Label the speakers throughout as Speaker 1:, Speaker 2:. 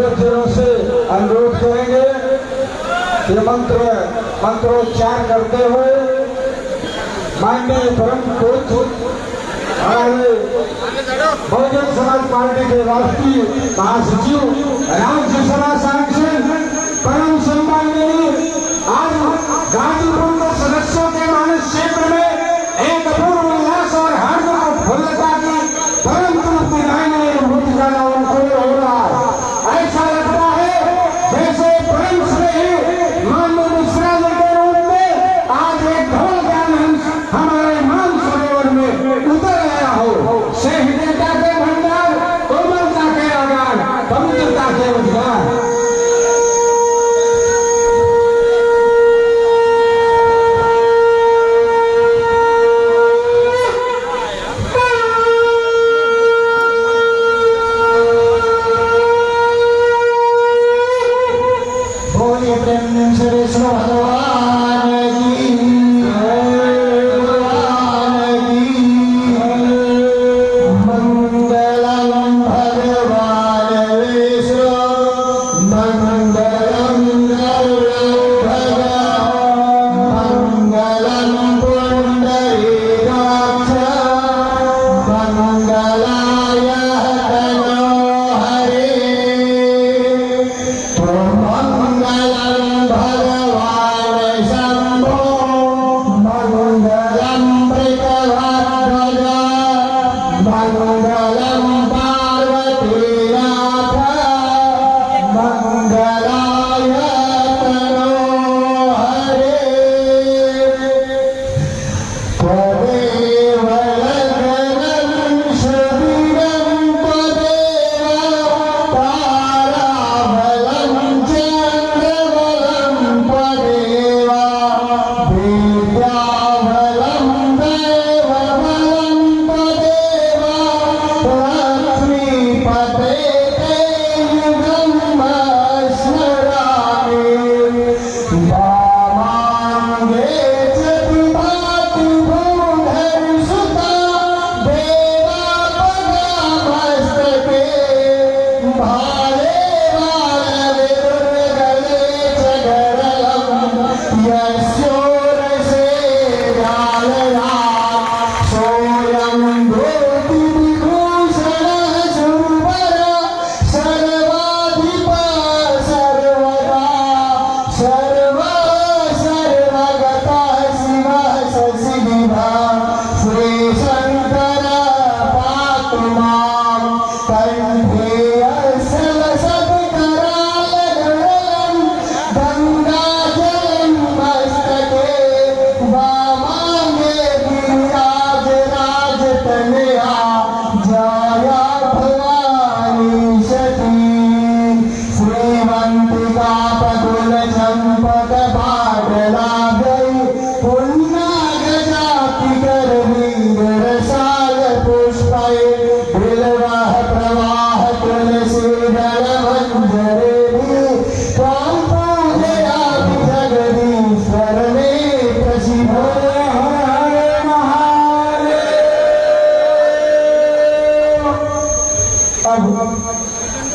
Speaker 1: सदस्यों से अनुरोध करेंगे कि मंत्रोच्चार करते हुए माननीय परम पूज्य हमारे बहुजन समाज पार्टी के राष्ट्रीय महासचिव रामजी सभा सांसद परम सम्माननीय आज गाजीपुर के सदस्यों के मानस क्षेत्र में एक अपूर्व उल्लास और हार्दिक फुल्लता की परम मूर्तिका हो रहा है। ऐसा लगता है जैसे परम श्रेय मानव मिश्रा जी के रूप में आज एक ढोल ज्ञान हमारे मान सरोवर में उतर गया हो। सहजता के भंडार, कोमलता के आगार, पवित्रता के उद्गार।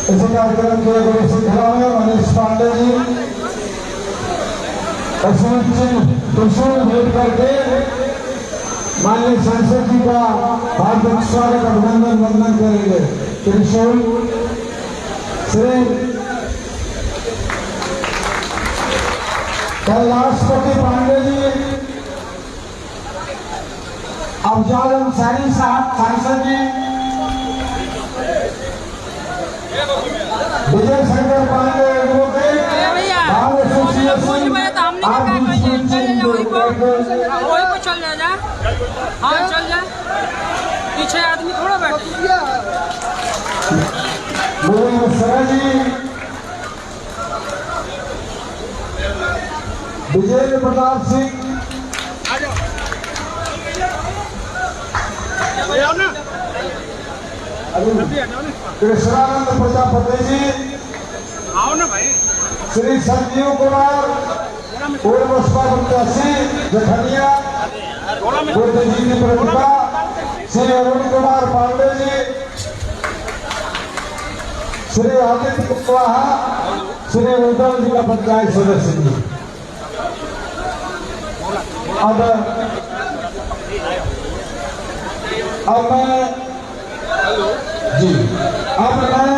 Speaker 1: इसी कार्यक्रम के खिलाड़ी मनीष पांडे जी त्रिशूल भेंट करके माननीय सांसद जी का हार्दिक स्वागत अभिनंदन वंदन करेंगे। त्रिशूल श्री कैलाशपति पांडे जी, अफजाल अंसारी साहब सांसद जी, विजय शंकर पांडे बाल एसोसिएशन
Speaker 2: चल जा। हाँ चल जा, पीछे आदमी थोड़ा बैठे।
Speaker 1: जी, विजय प्रताप सिंह, कृष्णानंद प्रजापति जी,
Speaker 2: आओ ना भाई।
Speaker 1: श्री संजीव कुमार पूर्व बसपा प्रत्याशी जखनिया बुद्धिजीवी की प्रतिभा, श्री अरुण कुमार पांडे जी, श्री आदित्य कुशवाहा, श्री उदल जिला पंचायत सदस्य जी। अब मैं जी अब मैं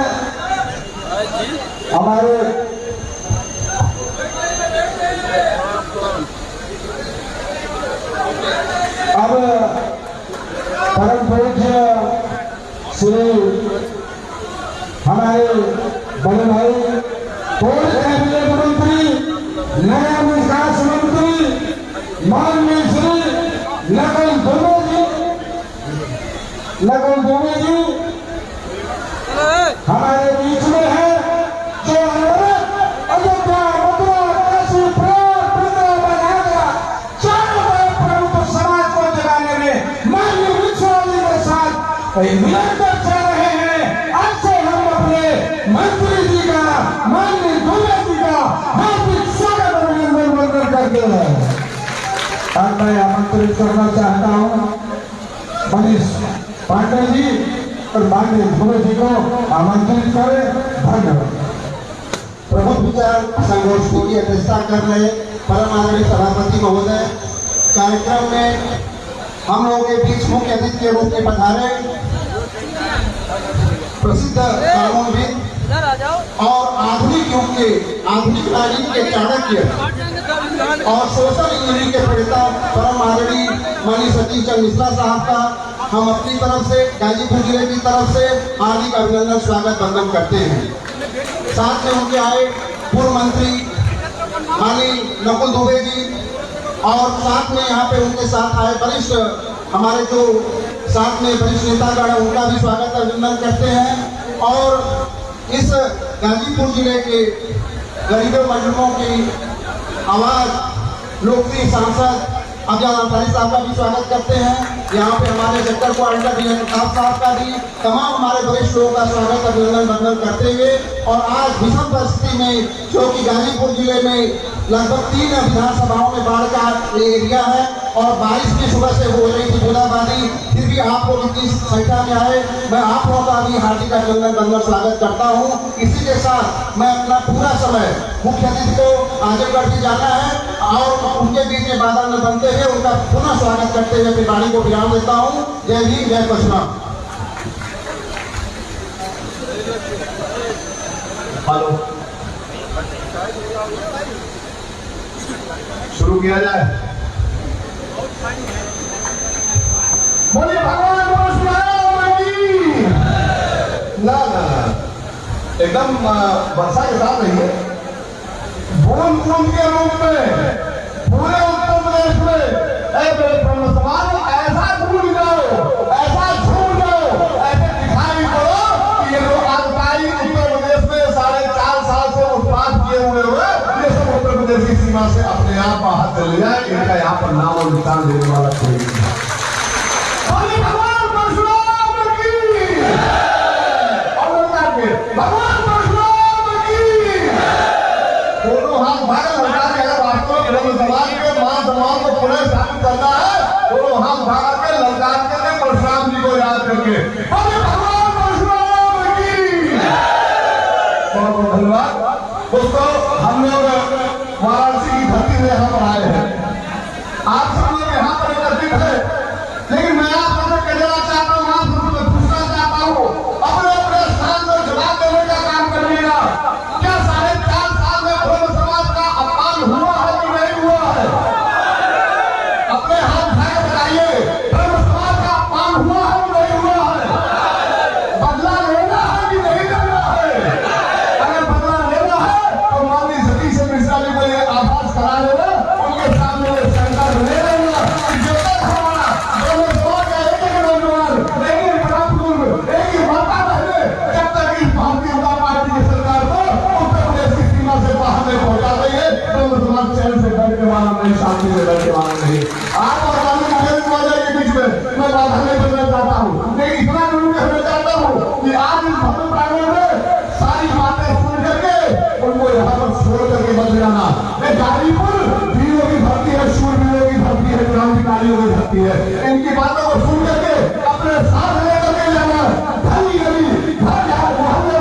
Speaker 1: हमारे अब परम पूज्य श्री हमारे बड़े भाई पूर्व कैबिनेट मंत्री, नया विकास मंत्री माननीय श्री नकुल दुबे जी हमारे बीच में है, जो अयोध्या, मथुरा, काशी, प्रयाग, वृंदावन आगरा चारों प्रमुख समाज को जगाने में माननीय विश्वासी के साथ निरंतर चल रहे हैं। आज से हम अपने मंत्री जी का, माननीय दुबे जी का हार्दिक स्वागत अभिनंदन करते हैं। और मैं आमंत्रित करना चाहता हूँ मनीष पांडे जी और माननीय दुबे जी को आमंत्रित करें। धन्यवाद।
Speaker 3: प्रमुख विचार संगोष्ठी की अध्यक्षता कर रहे परम आदरणीय सभापति महोदय, कार्यक्रम में हम लोगों के बीच मुख्य अतिथि के रूप में पधारे प्रसिद्ध कानूनविद और आधुनिक युग के, आधुनिक राजनीति के चाणक्य और सोशल इंजीनियरिंग के प्रणेता परम आदरणीय माननीय सतीश चंद्र मिश्रा साहब का हम अपनी तरफ से, गाजीपुर जिले की तरफ से हार्दिक अभिनंदन, स्वागत, वंदन करते हैं। साथ में उनके आए पूर्व मंत्री माननीय नकुल दुबे जी और साथ में यहाँ पे उनके साथ आए वरिष्ठ हमारे जो साथ में वरिष्ठ नेतागण है, उनका भी स्वागत अभिनंदन करते हैं। और इस गाजीपुर जिले के गरीबों मजलूमों की आवाज लोकप्रिय सांसद अफजल अंसारी साहब का भी स्वागत करते हैं। यहाँ पे हमारे सेक्टर कोऑर्डिनेटर डीएन साहब का भी, तमाम हमारे वरिष्ठ लोगों का स्वागत अभिनंदन वंदन करते हुए, और आज विषम परिस्थिति में जो कि गाजीपुर जिले में लगभग 3 विधानसभाओं में बाढ़ का एरिया है और बारिश की सुबह से हो रही थी बूंदाबांदी, फिर भी आप लोग इतनी संख्या में आए, मैं आप लोगों का भी हार्दिक अभिनंदन वंदन स्वागत करता हूँ। इसी के साथ मैं अपना पूरा समय मुख्य अतिथि को आजमगढ़ भी जाना है और उनके बीच में बाधा न बनते हुए उनका पुनः स्वागत करते हुए अपनी वाणी को विराम देता हूँ। जय हिंद, जय परशुराम।
Speaker 4: हेलो, शुरू किया जाए। बोलिए भगवान परशुराम की। ना एकदम वर्षा के साथ नहीं है, बूंद बूंद के रूप में पूरे उत्तर प्रदेश में ऐसा भूल जाओ, ऐसा झूम जाओ, ऐसे दिखाई पड़ो कि ये लोग आगताई उत्तर प्रदेश में 4.5 साल से उत्पाद किए हुए ये सब उत्तर प्रदेश की सीमा से अपने आप बाहर चले जाए। इनका यहाँ पर नाम और निशान देने वाला कोई नहीं है। भगवान परशुराम की, भगवान परशुराम की। दोनों हाथ भाग लगा के अगर वास्तव में समाज के मान सम्मान को पुनः स्थापित करना है, दोनों हाथ भाग के ललकार के लिए परशुराम जी को याद करके भगवान परशुराम की। बहुत बहुत धन्यवाद दोस्तों। हम लोग वाराणसी की धरती से यहाँ पर आए हैं, आप सब लोग यहाँ पर एकत्रित है, लेकिन मैं आप सबसे कहना चाहता हूँ, आप सबसे पूछना चाहता हूँ, अपने अपने स्थान पर जवाब देने का काम करिएगा। क्या 4.5 साल में ब्रह्म समाज का अपमान हुआ है कि नहीं हुआ है? अपने हाथ उठाए बताइए, ब्रह्म समाज का अपमान हुआ है कि नहीं हुआ है? बदला लेना है कि नहीं लेना है? अगर बदला लेना है तो माननीय सतीश चंद्र मिश्रा जी को ये आभास करा देना, उनके सामने शंका ले लेना कि जो तक हमारा ब्रह्म समाज का एक नौजवान, एक ही बड़ा बुजुर्ग, एक ही माता बहने, जब तक इस भारतीय जनता पार्टी की सरकार को उत्तर प्रदेश की सीमा से बाहर नहीं पहुंचा रही है, ब्रह्म समाज चैन से बैठने वाला नहीं, शांति से बैठने वाला नहीं। आप और के बीच में मैं बाधा नहीं बनना चाहता हूँ, लेकिन इतना जरूर कहना चाहता हूँ कि आज इस भव्य प्रांगण में सारी बातें सुन करके उनको यहाँ पर छोड़ करके मत जाना। ये गाजीपुर वीरों की धरती है, शूरवीरों की धरती है, क्रांतिकारियों की धरती है। इनकी बातों को सुन करके अपने साथ लेकर के जाना, गली गली घर मोहल्ले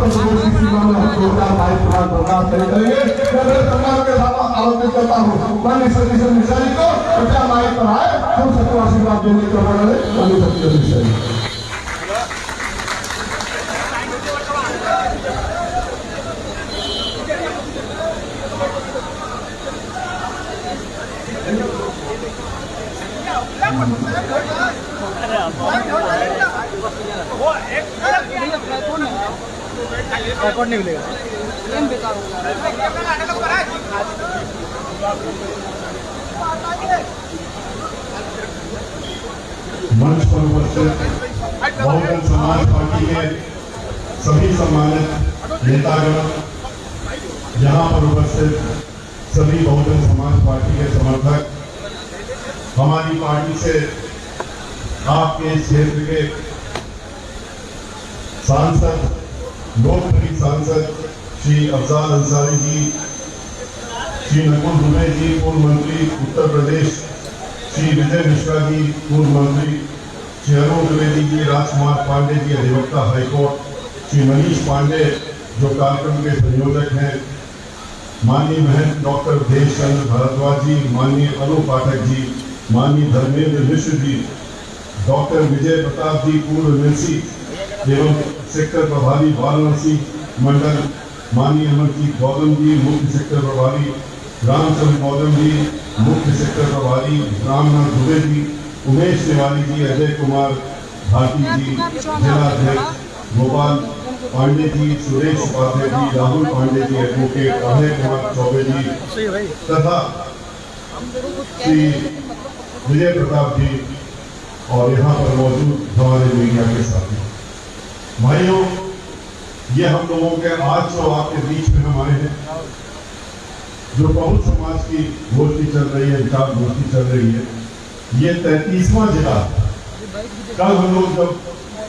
Speaker 4: की सीमा में हम 2022 प्रोग्राम तय करेंगे। मैं बड़े सम्मान के साथ आमंत्रित करता हूँ माननीय सतीश चंद्र मिश्रा जी को, कृपया माइक पर आए, हम सबको आशीर्वाद देने के लिए माननीय सतीश चंद्र मिश्रा जी।
Speaker 2: रिकॉर्ड नहीं मिलेगा, बेकार हो गया।
Speaker 5: मंच पर उपस्थित बहुजन समाज पार्टी के सभी सम्मानित नेतागण, यहाँ पर उपस्थित सभी बहुजन समाज पार्टी के समर्थक, हमारी पार्टी से आपके इस क्षेत्र के सांसद, लोकप्रिय सांसद श्री अफजाल अंसारी जी, श्री नकुल दुबे जी पूर्व मंत्री उत्तर प्रदेश, श्री विजय मिश्रा जी पूर्व मंत्री, श्री अरुण द्विवेदी जी, राजकुमार पांडे जी अधिवक्ता हाईकोर्ट, श्री मनीष पांडे जो कार्यक्रम के संयोजक हैं, माननीय महंत डॉक्टर देश चंद्र भारद्वाज जी, माननीय अनु पाठक जी, माननीय धर्मेंद्र मिश्र जी, डॉक्टर विजय प्रताप जी पूर्व एमएलसी एवं सेक्टर प्रभारी वाराणसी मंडल, माननीय अमरजीत गौतम जी मुख्य सेक्टर प्रभारी, रामचंद्र गौतम जी मुख्य सेक्टर प्रभारी, रामनाथ दुबे जी, उमेश तिवारी जी, अजय कुमार भारती जी जिलाध्यक्ष, गोपाल पांडे जी, सुरेश उपाध्याय जी, राहुल पांडे जी एडवोकेट, अभय कुमार चौबे जी तथा श्री विजय प्रताप जी और यहाँ पर मौजूद हमारे मीडिया के साथी भाइयों, ये हम लोगों के आज जो आपके बीच में हमारे हैं, जो बहुत समाज की गोष्ठी चल रही है, विचार गोष्ठी चल रही है, ये 33वां जिला। कल हम लोग जब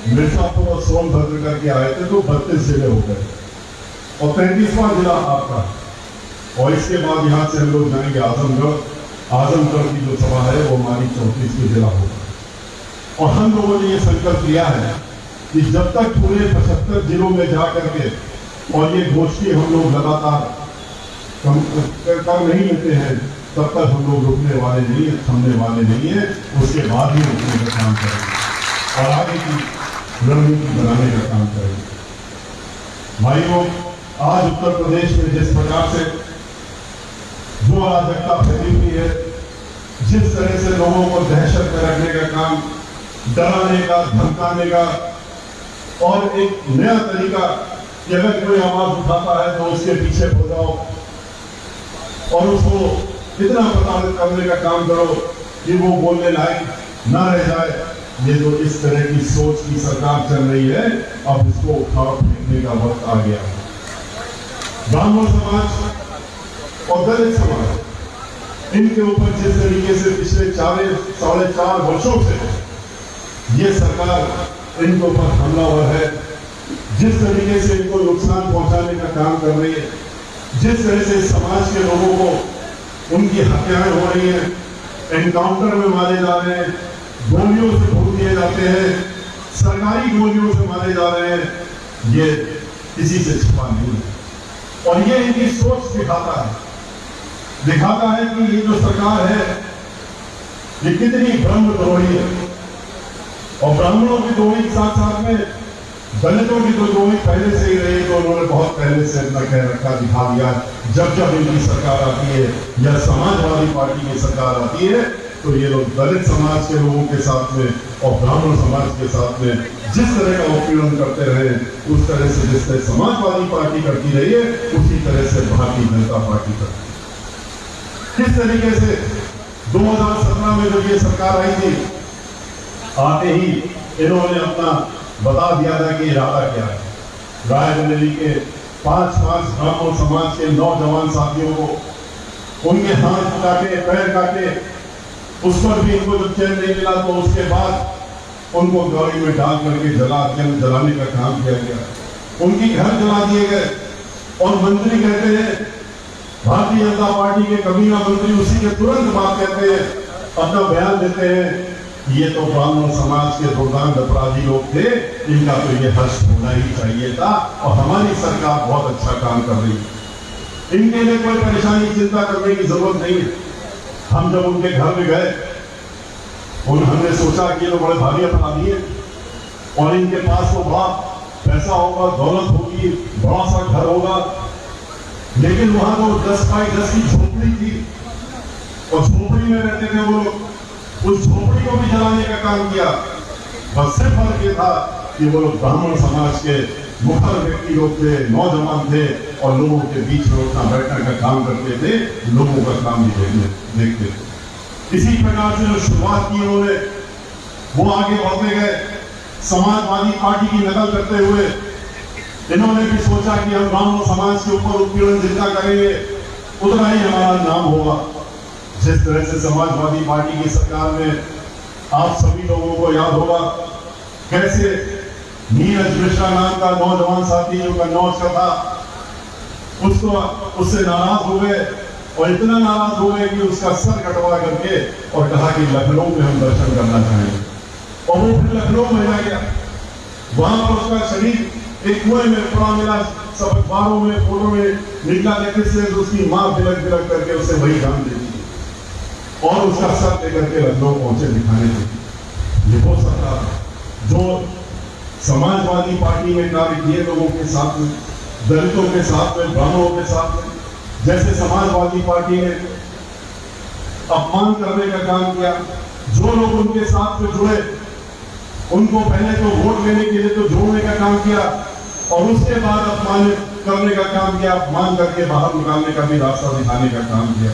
Speaker 5: मिर्जापुर और सोनभद्र करके आए थे तो 32 जिले हो गए और 33वां जिला आपका। और इसके बाद यहाँ से हम लोग जाएंगे आजमगढ़। आजमगढ़ की जो सभा है वो हमारी 34वीं जिला होगा। और हम लोगों ने ये संकल्प लिया है कि जब तक पूरे 75 जिलों में जा करके और ये गोष्ठी हम लोग लगातार कर नहीं लेते हैं, तब तक हम लोग रुकने वाले नहीं है, थमने वाले नहीं है। उसके बाद ही रुकने का काम करेंगे और आगे की रणनीति बनाने का काम करेंगे। भाइयों, आज उत्तर प्रदेश में जिस प्रकार से जो अराजकता फैली हुई है, जिस तरह से लोगों को दहशत में रखने का काम, डराने का, धमकाने का और एक नया तरीका कि अगर कोई आवाज उठाता है तो उसके पीछे हो जाओ और उसको इतना प्रताड़ित करने का काम करो कि वो बोलने लायक ना रह जाए। ये जो इस तरह की सोच की सरकार चल रही है, अब इसको उठा फेंकने का वक्त आ गया है। ब्राह्मण समाज और दलित समाज, इनके ऊपर जिस तरीके से पिछले 4.5 वर्षों से ये सरकार इनके ऊपर हमलावर है, जिस तरीके से इनको नुकसान पहुंचाने का काम कर रही है, जिस तरह से समाज के लोगों को उनकी हत्याएं हो रही हैं, एनकाउंटर में मारे जा रहे हैं, गोलियों से भून दिए जाते हैं, सरकारी गोलियों से मारे जा रहे हैं, ये किसी से छिपा नहीं है। और ये इनकी सोच दिखाता है कि ये जो सरकार है ये कितनी ब्रह्मद्रोही है। और ब्राह्मणों की द्रोही के साथ साथ में दलितों की तो द्रोही पहले से ही रही, तो उन्होंने बहुत पहले से अपना कह रखा दिखा दिया। जब इनकी सरकार आती है या समाजवादी पार्टी की सरकार आती है तो ये लोग दलित समाज के लोगों के साथ में और ब्राह्मण समाज के साथ में जिस तरह का उत्पीड़न करते रहे, उस तरह से जिस तरह समाजवादी पार्टी करती रही है, उसी तरह से भारतीय जनता पार्टी करती है। किस तरीके से 2017 में जब ये सरकार आई थी, आते ही इन्होंने अपना बता दिया था कि इरादा क्या है। रायबरेली के 5 ब्राह्मण समाज के नौजवान साथियों को उनके हाथ काटे, पैर काटे, उस पर भी इनको जब चैन नहीं मिला तो उसके बाद उनको गाड़ी में डाल करके जलाने का काम किया गया। उनकी घर जला दिए गए और मंत्री कहते हैं, भारतीय जनता पार्टी के कमीना मंत्री उसी के तुरंत बाद कहते हैं, अपना बयान देते हैं ये तो ब्राह्मण समाज के दुर्दांत अपराधी लोग थे, इनका तो ये हर्ष होना ही चाहिए था। और हमारी सरकार बहुत अच्छा काम कर रही है, इनके लिए कोई परेशानी चिंता करने की जरूरत नहीं है। हम जब उनके घर में गए और हमने सोचा कि ये तो बड़े भारी अपराधी है और इनके पास तो बड़ा पैसा होगा, दौलत होगी, बड़ा सा घर होगा, लेकिन वहां तो 10 बाई 10 की झोपड़ी थी और झोपड़ी में रहते थे वो लोग। उस झोपड़ी को भी जलाने का काम किया। बस सिर्फ फर्क ये था कि वो लोग ब्राह्मण समाज के मुखर व्यक्ति लोग थे, नौजवान थे और लोगों के बीच में उठना बैठने का काम करते थे, लोगों का काम भी देखते थे। इसी प्रकार से जो शुरुआत की उन्होंने, वो आगे बढ़ते गए। समाजवादी पार्टी की नकल करते हुए इन्होंने भी सोचा कि हम ब्राह्मण समाज के ऊपर उत्पीड़न जितना करेंगे उतना ही हमारा नाम होगा। जिस तरह से समाजवादी पार्टी की सरकार में आप सभी लोगों को याद होगा कैसे नीरज मिश्रा नाम का नौजवान साथी जो कन्नौज का था, उससे नाराज हो गए और इतना नाराज हो गए कि उसका सर कटवा करके और कहा कि लखनऊ में हम दर्शन करना चाहेंगे। और वो फिर लखनऊ में आ गया। वहां पर उसका शरीर एक कुएं में पड़ा मिला, सब अखबारों में फोटो में निकला, लेकिन से उसकी मां बिलक बिलक करके उसे वही जान देती और उसका सर लेकर के लखनऊ पहुंचे दिखाने के। ये वो सरकार जो समाजवादी पार्टी ने कार्य किए लोगों के साथ में, दलितों के साथ में, ब्राह्मणों के साथ में, जैसे समाजवादी पार्टी ने अपमान करने का काम किया। जो लोग उनके साथ में जुड़े उनको पहले तो वोट लेने के लिए तो जोड़ने का काम किया और उसके बाद अपमान करने का काम किया, अपमान करके बाहर निकालने का भी रास्ता दिखाने का काम किया।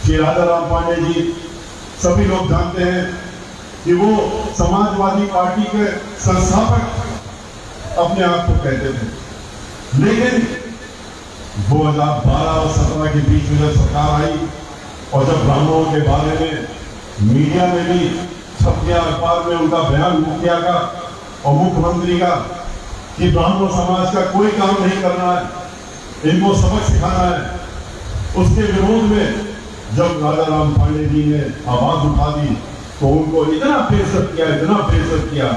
Speaker 5: श्री राजाराम पांडे जी सभी लोग जानते हैं कि वो समाजवादी पार्टी के संस्थापक अपने आप को कहते थे, लेकिन 2012 और 17 के बीच में जब सरकार आई और जब ब्राह्मणों के बारे में मीडिया में भी छप गया, अखबार में उनका बयान मुखिया का और मुख्यमंत्री का कि ब्राह्मण समाज का कोई काम नहीं करना है, इनको सबक सिखाना है, उसके विरोध में जब राजाराम पांडे जी ने आवाज उठा दी तो उनको इतना बेइज्जत किया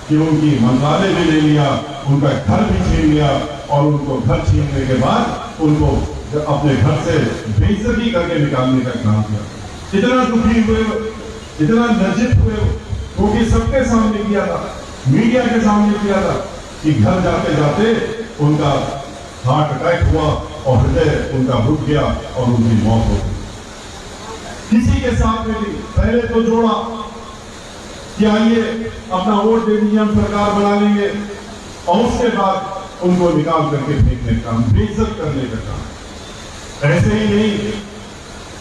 Speaker 5: कि उनकी मंत्रालय भी ले लिया, उनका घर भी छीन लिया और उनको घर छीनने के बाद उनको अपने घर से बेइज्जती करके निकालने का काम किया। इतना दुखी हुए, इतना लज्जित हुए, क्योंकि सबके सामने किया था, मीडिया के सामने किया था कि घर जाते जाते उनका हार्ट अटैक हुआ और हृदय उनका रुक गया और उनकी मौत हो गई। किसी के साथ में भी पहले तो जोड़ा कि आइए अपना वोट दे दीजिए, हम सरकार बना लेंगे, और उसके बाद उनको निकाल करके फेंकने का काम, बेइज्जत करने का काम। ऐसे ही नहीं,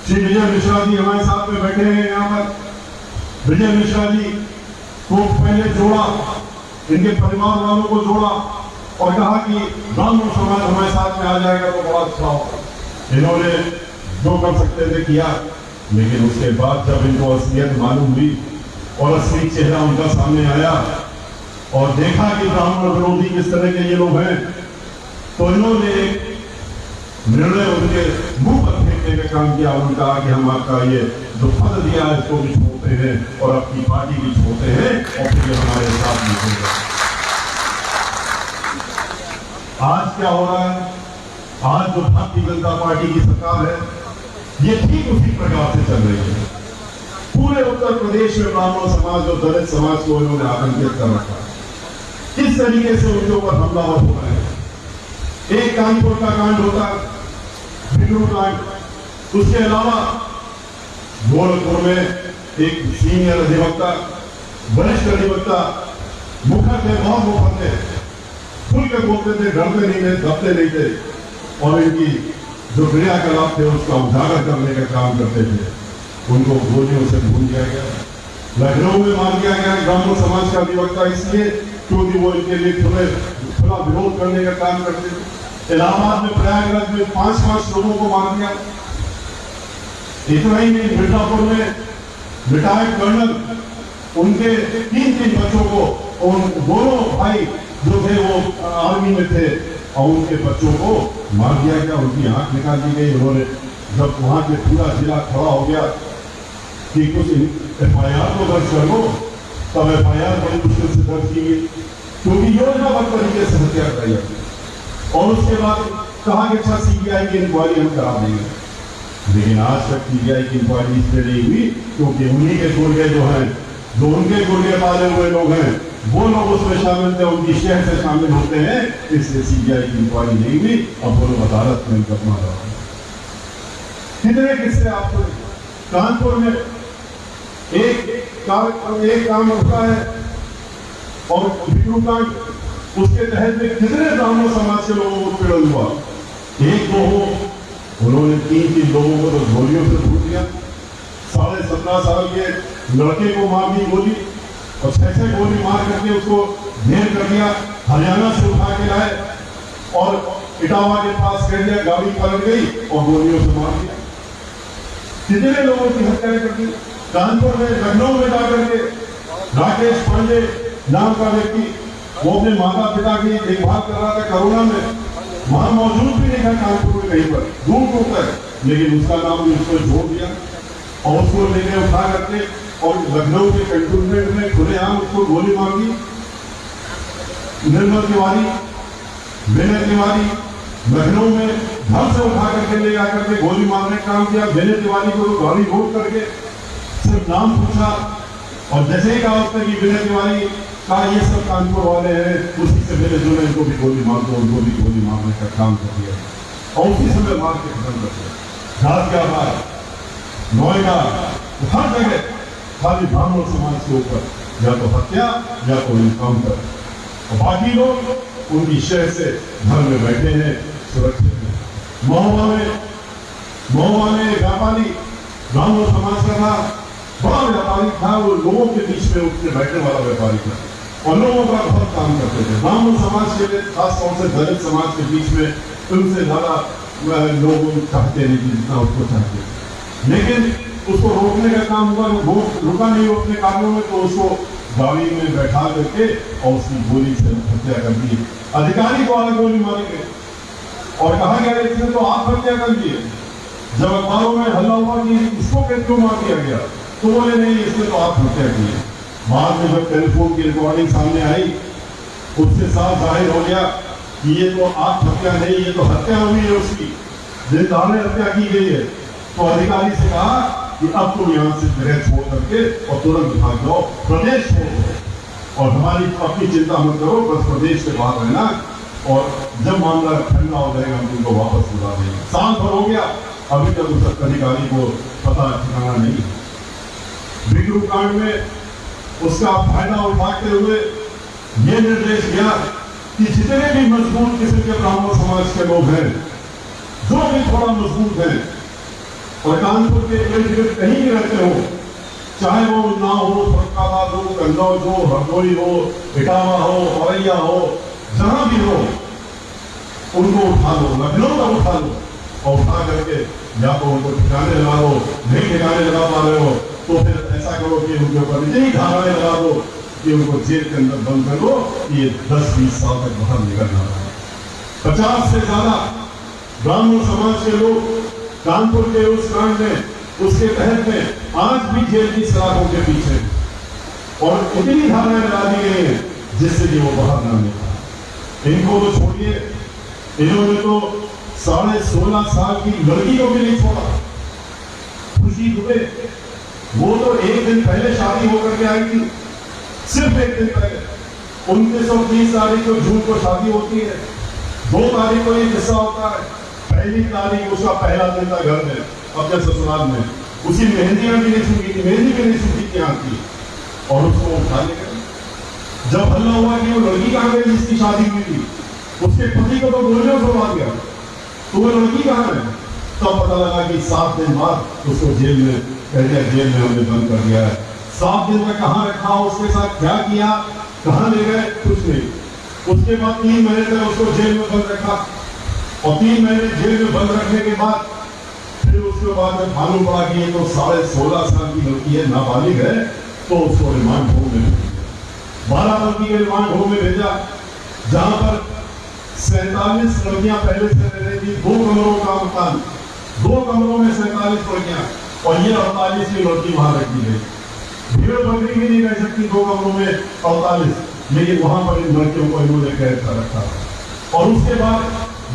Speaker 5: श्री विजय मिश्रा जी हमारे साथ में बैठे हैं यहाँ पर। विजय मिश्रा जी को पहले जोड़ा, इनके परिवार वालों को जोड़ा और कहा कि ब्राह्मण समाज हमारे साथ में आ जाएगा तो बड़ा अच्छा होगा। इन्होंने जो कर सकते थे किया, लेकिन उसके बाद जब इनको असलियत मालूम हुई और असली चेहरा उनका सामने आया और देखा कि ब्राह्मण विरोधी किस तरह के ये लोग हैं, तो इन्होंने एक निर्णय उनके मुंह पर फेंकने का काम किया। उन्होंने कहा कि हम आपका ये जो पद दिया है इसको भी छोड़ते हैं और अपनी पार्टी भी छोड़ते हैं और फिर हमारे साथ मिलेगा। आज क्या हो रहा है? आज जो भारतीय जनता पार्टी की सरकार है ये ठीक उसी प्रकार से चल रही है। पूरे उत्तर प्रदेश में ब्राह्मण समाज और दलित समाज को इन्होंने आतंकित कर रखा है। किस तरीके से उनके ऊपर हमलावर हो रहे हैं। एक कानपुर का कांड होता है, बिगड़ू कांड, उसके अलावा गोरखपुर में एक सीनियर अधिवक्ता, वरिष्ठ अधिवक्ता मुखर थे, बहुत मुखर थे, खुल के बोलते थे, डरते नहीं थे, दबते नहीं थे और इनकी जो क्रियाकलाप थे उसका उजागर करने का काम करते थे। उनको गोलियों से भून दिया गया। लखनऊ में मार दिया गया ब्राह्मण समाज का अधिवक्ता इसलिए क्योंकि वो इनके लिए खुला विरोध करने का काम करते थे। इलाहाबाद में, प्रयागराज में 5 लोगों को मार दिया। इतना ही नहीं, मिर्जापुर में रिटायर्ड कर्नल, उनके 3 बच्चों को, उन दोनों भाई जो थे वो आर्मी में थे और उनके बच्चों को मार दिया गया, उनकी आंख निकाल दी गई। उन्होंने जब वहां के पूरा जिला खड़ा हो गया कि कुछ FIR को दर्ज कर लो, तब FIR बड़ी मुश्किल से दर्ज की गई, क्योंकि योजनाबद्ध तरीके से हत्या कराई जाती। और उसके बाद कहा कि अच्छा CBI की इंक्वायरी हम करा देंगे, लेकिन आज तक CBI की इंक्वायरी इस पर नहीं हुई, क्योंकि उन्हीं के गुर्गे जो हैं, जो उनके गुर्गे पाले हुए लोग हैं, वो लोग उसमें शामिल थे, उनकी शहर से शामिल होते हैं, इसलिए CBI की इंक्वायरी नहीं हुई। अब वो लोग अदालत में मुकदमा लड़ा रहे हैं। कितने किस्से आपको कानपुर में एक काम होता है और बिक्रू कांड, उसके तहत में कितने ब्राह्मण समाज के लोगों को पीड़न हुआ। एक दो हो, उन्होंने 3 लोगों को तो गोलियों से भूल दिया। 17.5 साल के लड़के को मार दी गोली और 6 गोली मार करके उसको ढेर कर दिया। हरियाणा से उठा के लाए और इटावा के पास कर दिया, गाड़ी पलट गई और गोलियों से मार दिया। कितने लोगों की हत्याएं कर दी। कानपुर में, लखनऊ में जाकर के राकेश पांडे नाम का व्यक्ति, वो अपने माता पिता की देखभाल कर रहा था कोरोना में, वहां मौजूद भी नहीं था कानपुर में कहीं पर, दूर तक, लेकिन उसका नाम भी उसको छोड़ दिया और उसको लेके उठा करके और लखनऊ के कंटोनमेंट में खुलेआम उसको गोली मार दी। निर्मल तिवारी, विनय तिवारी लखनऊ में घर से उठा करके ले जाकर के गोली मारने का काम किया। विनय तिवारी को गाड़ी रोक करके सिर्फ नाम पूछा और जैसे ही कहा उसने कि विनय तिवारी का ये सब कानपुर वाले हैं, उसी से मिले जुले इनको भी गोली मार दो, उनको भी गोली मारने का काम कर दिया और उसी समय मार के खत्म कर दिया। गाजियाबाद, नोएडा, हर जगह खाली ब्राह्मण समाज के ऊपर या तो हत्या या तो इनकाउंटर, और बाकी लोग उनकी शहर से घर में बैठे हैं सुरक्षित हैं। महुआ में व्यापारी ब्राह्मण समाज का था, बड़ा व्यापारी था, वो लोगों के बीच में उठने बैठने वाला व्यापारी था और लोगों का बहुत काम करते थे। ब्राह्मण समाज के लिए, खासतौर से दलित समाज के बीच में उनसे ज्यादा लोग चाहते नहीं जितना उसको चाहते, लेकिन उसको रोकने का काम हुआ, रुका नहीं अपने कामों में, तो उसको गाड़ी में बैठा करके और उसकी गोली से हत्या कर दी। अधिकारी को अलग गोली मारी गई और कहा गया इसने तो आप हत्या कर दिए। जब अखबारों में हल्ला हुआ कि इसको क्यों मार दिया गया, तो बोले नहीं इसने तो आप हत्या की है। बाद में जब टेलीफोन की रिकॉर्डिंग सामने आई, उससे साफ जाहिर हो गया कि ये तो आप हत्या नहीं, ये तो हत्या हुई है उसकी, जिंदाने हत्या की गई है। तो अधिकारी से कहा कि अब तुम यहाँ से जगह छोड़ करके और तुरंत भाग जाओ, प्रदेश छोड़ दो और हमारी अपनी चिंता मत करो, बस प्रदेश से बाहर रहना और जब मामला ठंडा हो जाएगा हम तुमको वापस बुला देंगे। साल भर हो गया, अभी तक उस अधिकारी को पता ठिकाना नहीं। बिक्रू कांड में उसका फायदा उठाते हुए ये निर्देश दिया कि जितने भी मजबूत किस्म के ब्राह्मण समाज के लोग हैं, जो भी थोड़ा मजबूत है और कानपुर के इर्द गिर्द कहीं भी रहते हो, चाहे वो उन्नाव हो, फरुखाबाद हो, कन्नौज हो, हरदोई हो, इटावा हो, औरैया हो, जहां भी हो, उनको उठा लो, लखनऊ का उठा लो और उठा करके या तो उनको ठिकाने लगा दो, नहीं ठिकाने लगा पा रहे हो तो फिर ऐसा करो कि उनके ऊपर इतनी धाराएं लगा दो कि उनको जेल के अंदर बंद कर दो, ये 10-20 साल तक बाहर निकलना है। 50 से ज्यादा ब्राह्मण समाज के लोग कानपुर के उस कांड में, उसके तहत में आज भी जेल की सलाखों के पीछे और इतनी धाराएं लगा दी गई हैं जिससे कि वो बाहर ना निकले। इनको तो छोड़िए, इन्होंने तो 16.5 साल की लड़की को भी नहीं छोड़ा। खुशी दुबे, वो तो एक दिन पहले शादी होकर के आई थी, सिर्फ एक दिन पहले 29-30 तारीख को जून को शादी होती है, 2 तारीख को ये किस्सा होता है, पहली तारीख उसका पहला दिन था घर में अपने ससुराल में, उसी मेहंदियां भी नहीं छूटी थी, मेहंदी भी नहीं छूटी थी यहाँ की, और उसको उठा ले गए। जब हल्ला हुआ कि वो लड़की कहाँ गई जिसकी शादी हुई थी, उसके पति को तो गोलियों से मार गया, तो वो लड़की कहाँ है? तब पता लगा कि 7 दिन बाद उसको जेल में हमने बंद कर दिया है। 7 दिन में कहाँ रखा, उसके साथ क्या किया, कहाँ ले गए, कुछ नहीं। उसके बाद 3 महीने तक उसको जेल में बंद रखा और 3 महीने जेल में बंद रखने के बाद फिर उसके बाद जब मालूम पड़ा कि ये तो 16.5 साल की लड़की है, नाबालिग है, तो उसको रिमांड होम में भेजा, बाराबंकी के रिमांड होम में भेजा, जहां पर 47 लड़कियां पहले से रह रही थी, 2 कमरों का मकान, 2 कमरों में 47 लड़कियां और ये 48वीं लड़की वहां रखी गई। भेड़ बकरी भी नहीं रह सकती 2 कमरों में 48, लेकिन वहां पर इन लड़कियों को इन्होंने कैद कर रखा। और उसके बाद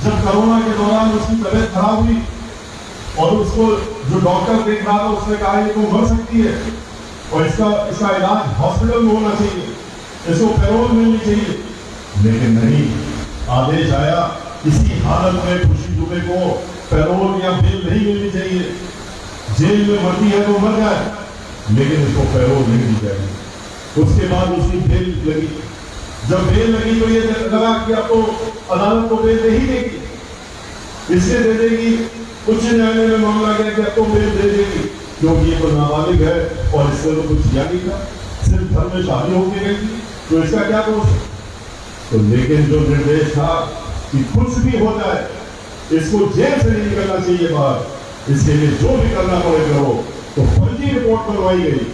Speaker 5: जब कोरोना के दौरान उसकी तबीयत खराब हुई और उसको जो डॉक्टर देख रहा था उसने कहा ये तो मर सकती है और इसका इलाज हॉस्पिटल में होना चाहिए, इसको पैरोल मिलनी चाहिए, लेकिन नहीं, आदेश आया इसी हालत में खुशी दुबे को पैरोल या बेल नहीं मिलनी चाहिए, जेल में मरती है तो मर जाए, लेकिन इसको पैरोल नहीं दी जाएगी। उसके बाद उसकी बेल लगी। जब बेल लगी तो ये लगा कि अब तो अदालत को बेल दे ही देगी, इससे दे देगी। उच्च न्यायालय में मामला गया कि अब तो बेल दे देगी, क्योंकि ये तो नाबालिग है और इससे तो कुछ किया नहीं था, सिर्फ घर में शादी होके गई थी, तो इसका क्या दोष है? तो लेकिन जो निर्देश था कि कुछ भी हो जाए इसको जेल से नहीं निकलना चाहिए बाहर, इसके लिए जो भी करना पड़े करो। तो फर्जी रिपोर्ट बनवाई गई,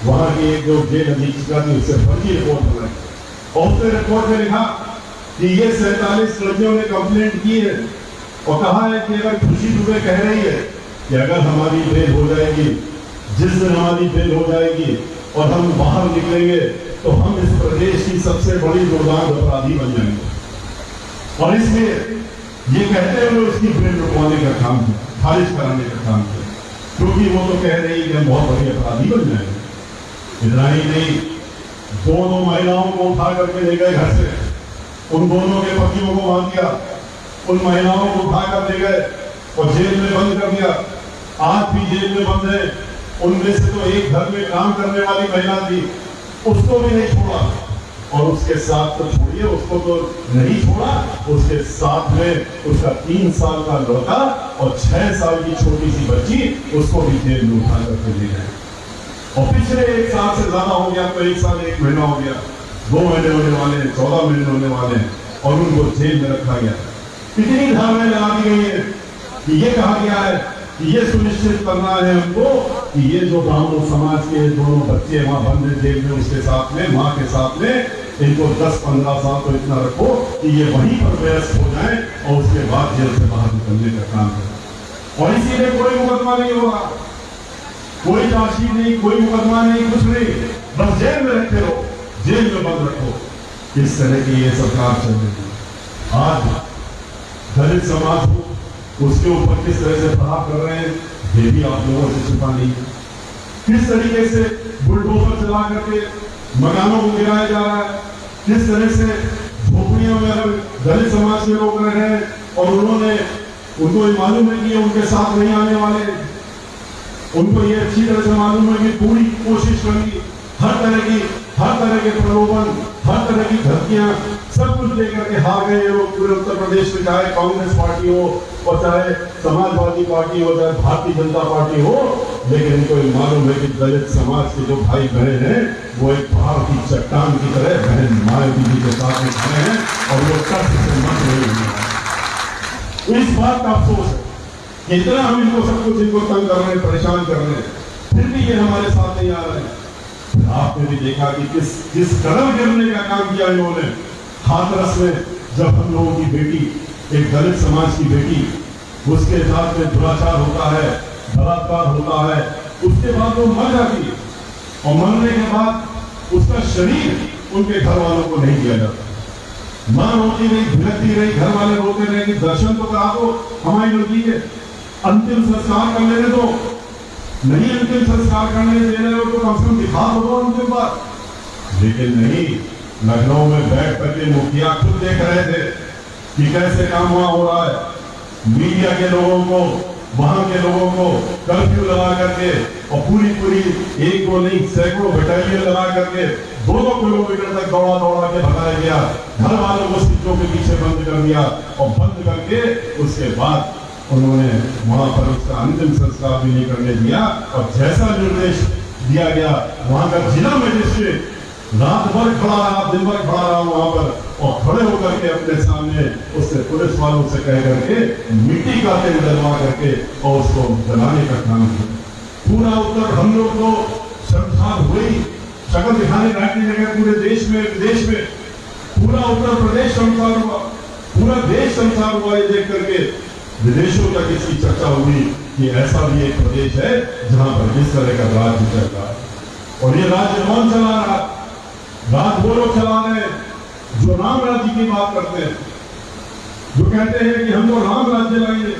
Speaker 5: वहां की एक जो जेल अधीक्षिका थी उससे फर्जी रिपोर्ट बनाई और उसने रिपोर्ट में लिखा कि ये 47 लड़कियों ने कंप्लेंट की है और कहा है कि अगर खुशी दुबे कह रही है कि अगर हमारी बेल हो जाएगी, जिस दिन हमारी बेल हो जाएगी और हम बाहर निकलेंगे तो हम इस प्रदेश की सबसे बड़ी दुर्दांत अपराधी बन जाएंगे। और इसलिए ये कहते हुए उसकी बेल रुकवाने का काम किया, खारिज कराने का काम किया, क्योंकि वो तो कह रही है कि हम बहुत बड़ी अपराधी बन जाएंगे। इतना ही नहीं, दोनों महिलाओं को उठा करके ले गए घर से, उन दोनों के पतियों को बांध दिया, उन महिलाओं को उठा कर ले गए और जेल में बंद कर दिया। आज भी जेल में बंद है। उनमें से तो एक घर में काम करने वाली महिला थी, उसको भी नहीं छोड़ा, और उसके साथ तो छोड़िए, उसको तो नहीं छोड़ा, उसके साथ में उसका 3 साल का लड़का और 6 साल की छोटी सी बच्ची, उसको भी जेल में उठा करके ले गए। और पिछले 1 साल से ज्यादा हो गया, तो 1 साल 1 महीना हो गया, 2 महीने होने वाले हैं, 14 महीने होने वाले हैं, और उनको जेल में रखा गया। इतनी धारणाएं लगा दी गई है कि ये कहा गया है कि ये सुनिश्चित करना है हमको कि ये जो ब्राह्मण समाज के दोनों बच्चे वहां बंद है जेल में, उसके साथ में, माँ के साथ में, इनको 10-15 साल तो इतना रखो कि ये वहीं पर व्यस्त हो जाए और उसके बाद जेल से बाहर निकलने का काम करें। और इसीलिए कोई मुकदमा नहीं होगा, कोई चार्जशीट नहीं, कोई मुकदमा नहीं, कुछ नहीं, बस जेल में रखे रहो, जेल में बंद रखो। इस तरह की ये सरकार चल रही है। आज दलित समाज को उसके ऊपर किस तरह से प्रहार कर रहे हैं, ये भी आप लोगों से छुपा नहीं है। किस तरीके से बुलडोजर चला करके मकानों को गिराया जा रहा है, किस तरह से झोपड़ियों में अगर दलित समाज के लोग रह रहे हैं और उनको ये मालूम है कि ये उनके साथ नहीं आने वाले, उनको ये अच्छी तरह से मालूम है कि पूरी कोशिश करेंगी, हर तरह के प्रलोभन, हर तरह की धमकियां, सब कुछ लेकर के हार गए लोग पूरे उत्तर प्रदेश में, चाहे कांग्रेस पार्टी हो और चाहे समाजवादी पार्टी हो, चाहे भारतीय जनता पार्टी हो। लेकिन इनको मालूम है कि दलित समाज के जो भाई बहन हैं वो एक पहाड़ की चट्टान की तरह बहन मायावती जी के साथ में खड़े हैं और वो कष्ट से मर रहे हैं। इस बात का अफसोस है कि इतना हम इनको सब कुछ इनको तंग कर रहे हैं, परेशान कर रहे हैं, फिर भी ये हमारे साथ नहीं आ रहे हैं। आपने भी देखा कि किस कदम गिरने का काम किया इन्होंने। हाथरस में जब हम लोगों की बेटी, एक दलित समाज की बेटी, उसके साथ में दुराचार होता है, बलात्कार होता है, उसके बाद वो मर जाती है और मरने के बाद उसका शरीर उनके घर वालों को नहीं दिया जाता। मां रोती रही, भिड़कती रही, घर वाले रोते रहे कि दर्शन तो करा दो हमारी लड़की के, अंतिम संस्कार कर लेने दो। नहीं अंतिम संस्कार करने दे रहे हो तो कम से कम दिखा दो अंतिम बार। लेकिन नहीं, लखनऊ में बैठ करके मुखिया खुद देख रहे थे कि कैसे काम वहां हो रहा है। मीडिया के लोगों को, वहां के लोगों को कर्फ्यू लगा करके और पूरी 1-2 नहीं सैकड़ों बटालियन लगा करके 2-2 किलोमीटर तक दौड़ा के भगाया गया। घर वालों को सीटों के पीछे बंद कर दिया और बंद करके उसके बाद उन्होंने वहां पर उसका अंतिम संस्कार भी नहीं करने दिया। और जैसा निर्देश दिया गया, वहां का जिला मजिस्ट्रेट रात भर खड़ा रहा, दिन भर खड़ा रहा वहां पर और खड़े होकर के अपने सामने उससे पुलिस वालों से कह करके मिट्टी का तेल डलवा करके और उसको जलाने का काम किया। पूरा उत्तर हम लोग तो शर्मसार हुए, शक्ल दिखाने बैठने लगे पूरे देश में, विदेश में। पूरा उत्तर प्रदेश शर्मसार हुआ, पूरा देश शर्मसार हुआ ये देख करके। विदेशों तक इसकी चर्चा हुई कि ऐसा भी एक प्रदेश है जहां पर इस तरह का राज्य चल रहा है। और ये राज्य कौन चला रहा? राज वो लोग चला रहे हैं जो राम राज्य की बात करते हैं, जो कहते हैं कि हम तो राम राज्य लाएंगे।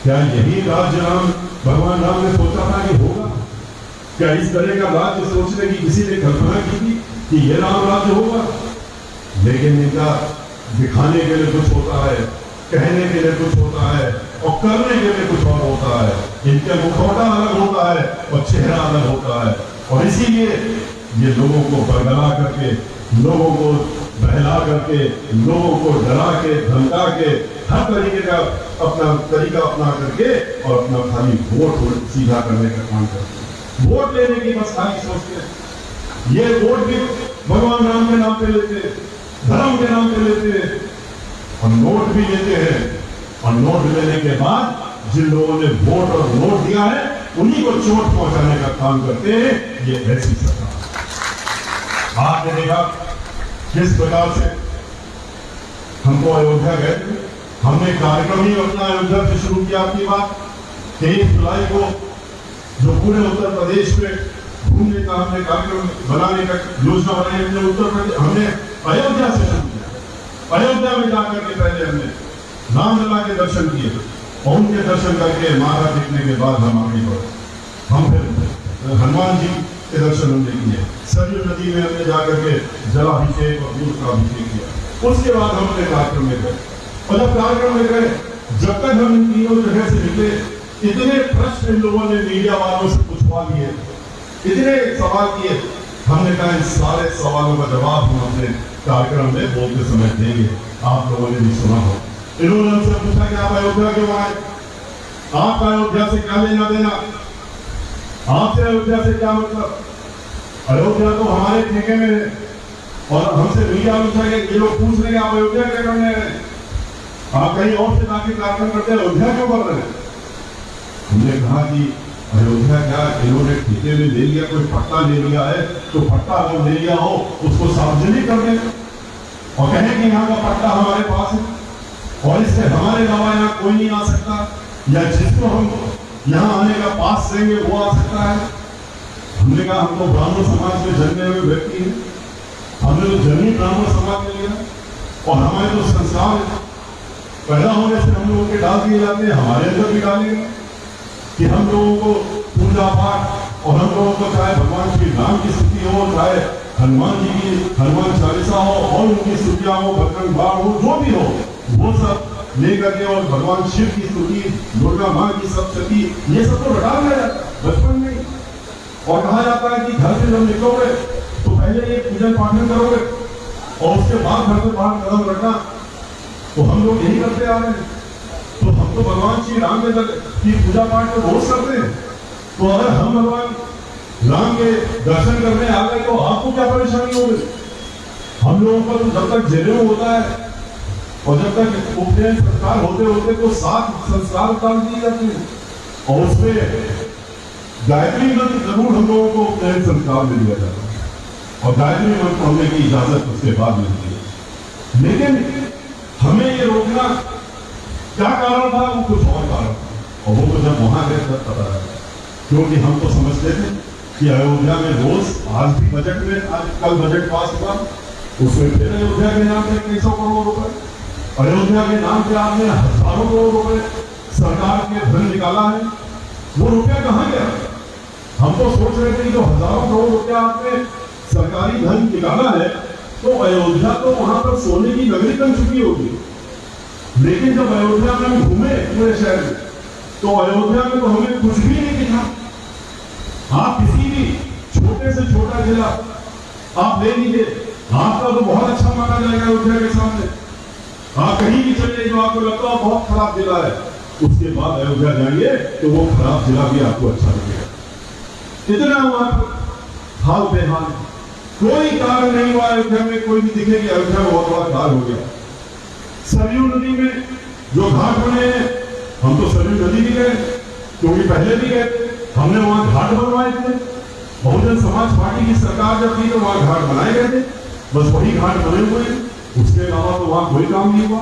Speaker 5: क्या यही राज्य राम भगवान राम ने सोचा था कि होगा? क्या इस तरह का राज्य सोचने की किसी ने कल्पना की थी कि ये राम राज्य होगा? लेकिन इनका दिखाने के लिए कुछ होता है, कहने के लिए कुछ होता है और करने के लिए कुछ और होता है। इनके मुखौटा अलग होता है और चेहरा अलग होता है, और इसीलिए ये लोगों को बरगला करके, लोगों को बहला करके, लोगों को डरा के, धमका के, हर तरीके का अपना तरीका अपना करके और अपना खाली वोट सीधा करने का काम करते हैं। वोट लेने की बस खाली सोचते हैं। ये वोट भी भगवान राम के नाम पे लेते हैं, धर्म के नाम पे लेते हैं, और नोट भी लेते हैं। और नोट लेने के बाद जिन लोगों ने वोट और नोट दिया है उन्हीं को चोट पहुंचाने का काम करते हैं। ये ऐसी सरकार। आपने देखा किस प्रकार से हमको अयोध्या गए थे, हमने कार्यक्रम ही अपना अयोध्या से शुरू किया। आपकी बात 23 जुलाई को जो पूरे उत्तर प्रदेश में घूमने का हमने कार्यक्रम बनाने का योजना बनाई, हमने उत्तर प्रदेश, हमने अयोध्या से शुरू किया। अयोध्या में जाकर के पहले हमने रामलला के दर्शन किए और उनके दर्शन करके माथा टेकने के बाद हम आगे बढ़े। हम फिर हनुमान जी के दर्शन हमने किए, सरयू नदी में हमने जाकर के जलाभिषेक और दूध का अभिषेक किया। उसके बाद हम अपने कार्यक्रम में गए, और जब कार्यक्रम में गए, जब तक हम इन तीनों जगह से निकले, इतने प्रश्न इन लोगों ने मीडिया वालों से पूछवा लिए, इतने सवाल किए। हमने कहा इन सारे सवालों का जवाब हम अपने कार्यक्रम में बोलते समय देंगे। आप लोगों ने भी सुना हो, इन्होंने हमसे पूछा कि आप अयोध्या क्यों आए, आपका अयोध्या से क्या लेना देना, आपसे अयोध्या से क्या मतलब? अयोध्या तो हमारे ठेके में है। और हमसे मीडिया पूछा कि ये लोग पूछ रहे हैं आप अयोध्या क्या करने रहे, आप कहीं और से जाके कार्यक्रम करते हैं, अयोध्या क्यों कर रहे हैं? हमने कहा कि अयोध्या क्या इन्होंने ठेके में ले लिया, कोई पट्टा ले लिया है, तो पट्टा अगर ले लिया हो उसको सार्वजनिक कर दें और कहें कि यहाँ का पट्टा हमारे पास है और इससे हमारे अलावा यहाँ कोई नहीं आ सकता, या जिसको हम यहाँ आने का पास देंगे वो आ सकता है। हमने कहा हम तो ब्राह्मण समाज में जन्मे हुए व्यक्ति हैं, हमने तो जन्मी ब्राह्मण समाज में लिया और हमारे तो संस्कार पैदा होने से हम लोगों के डाल दिए जाते हैं, हमारे अंदर भी डालेंगे कि हम लोगों को पूजा पाठ और हम लोगों को चाहे भगवान श्री राम की स्तुति हो, चाहे हनुमान जी की हनुमान चालीसा हो और उनकी स्तुतियां हो, बजरंग बाण हो, जो भी हो, वो सब लेकर के और भगवान शिव की स्तुति, दुर्गा माँ की सप्तशती, ये सब तो रटा दिया जाता है बचपन में। और कहा जाता है कि घर से जब निकलोगे तो पहले ये पूजन पाठन करोगे और उसके बाद घर से बाहर कदम रखना। तो हम लोग यही करते आ रहे हैं। तो हम तो भगवान श्री राम की पूजा पाठ को रोज करते हैं। तो अगर हम भगवान राम के दर्शन करने आ गए तो आपको क्या परेशानी होगी? हम लोगों का तो जब तक जनेऊ होता है और जब तक उपनयन संस्कार होते होते तो 7 संस्कार उतार दिए जाते हैं और उसमें गायत्री मंत्र जरूर हम लोगों को उपनयन संस्कार में दिया जाता है और गायत्री मंत्र पढ़ने की इजाजत उसके बाद मिलती है। लेकिन हमें ये रोकना क्या कारण था? वो कुछ और कारण था और वो तो जब वहां गए तब पता लगा, क्योंकि हम तो समझते थे कि अयोध्या में रोज आज भी बजट में, आज कल बजट पास हुआ, उसमें फिर अयोध्या के नाम पे कई सौ करोड़ रुपए, अयोध्या के नाम पे आपने हजारों करोड़ रुपए सरकार के धन निकाला है। वो रुपया कहाँ गया? हम तो सोच रहे थे कि जो हजारों करोड़ रुपया आपने सरकारी धन निकाला है तो अयोध्या तो वहां पर सोने की नगरी बन चुकी होगी। लेकिन जब अयोध्या में हम घूमे पूरे शहर में तो अयोध्या में तो हमें कुछ भी नहीं दिखा। आप किसी भी छोटे से छोटा जिला आप ले लीजिए, आपका तो बहुत अच्छा माना जाएगा अयोध्या के सामने। आप कहीं भी चलिए जो आपको लगता है बहुत खराब जिला है, उसके बाद अयोध्या जाएंगे तो वो खराब जिला भी आपको अच्छा लगेगा। इतना वहां हाल बेहाल, कोई कारण नहीं हुआ अयोध्या में, कोई भी दिखे कि अयोध्या में बहुत बड़ा कार्य हो गया। सरयू नदी में जो घाट बने हैं, हम तो सरयू नदी भी गए क्योंकि पहले भी गए, हमने वहां घाट बनवाए थे। बहुजन समाज पार्टी की सरकार जब थी तो वहां घाट बनाए गए थे, बस वही घाट बने हुए हैं, उसके अलावा तो वहां कोई काम नहीं हुआ।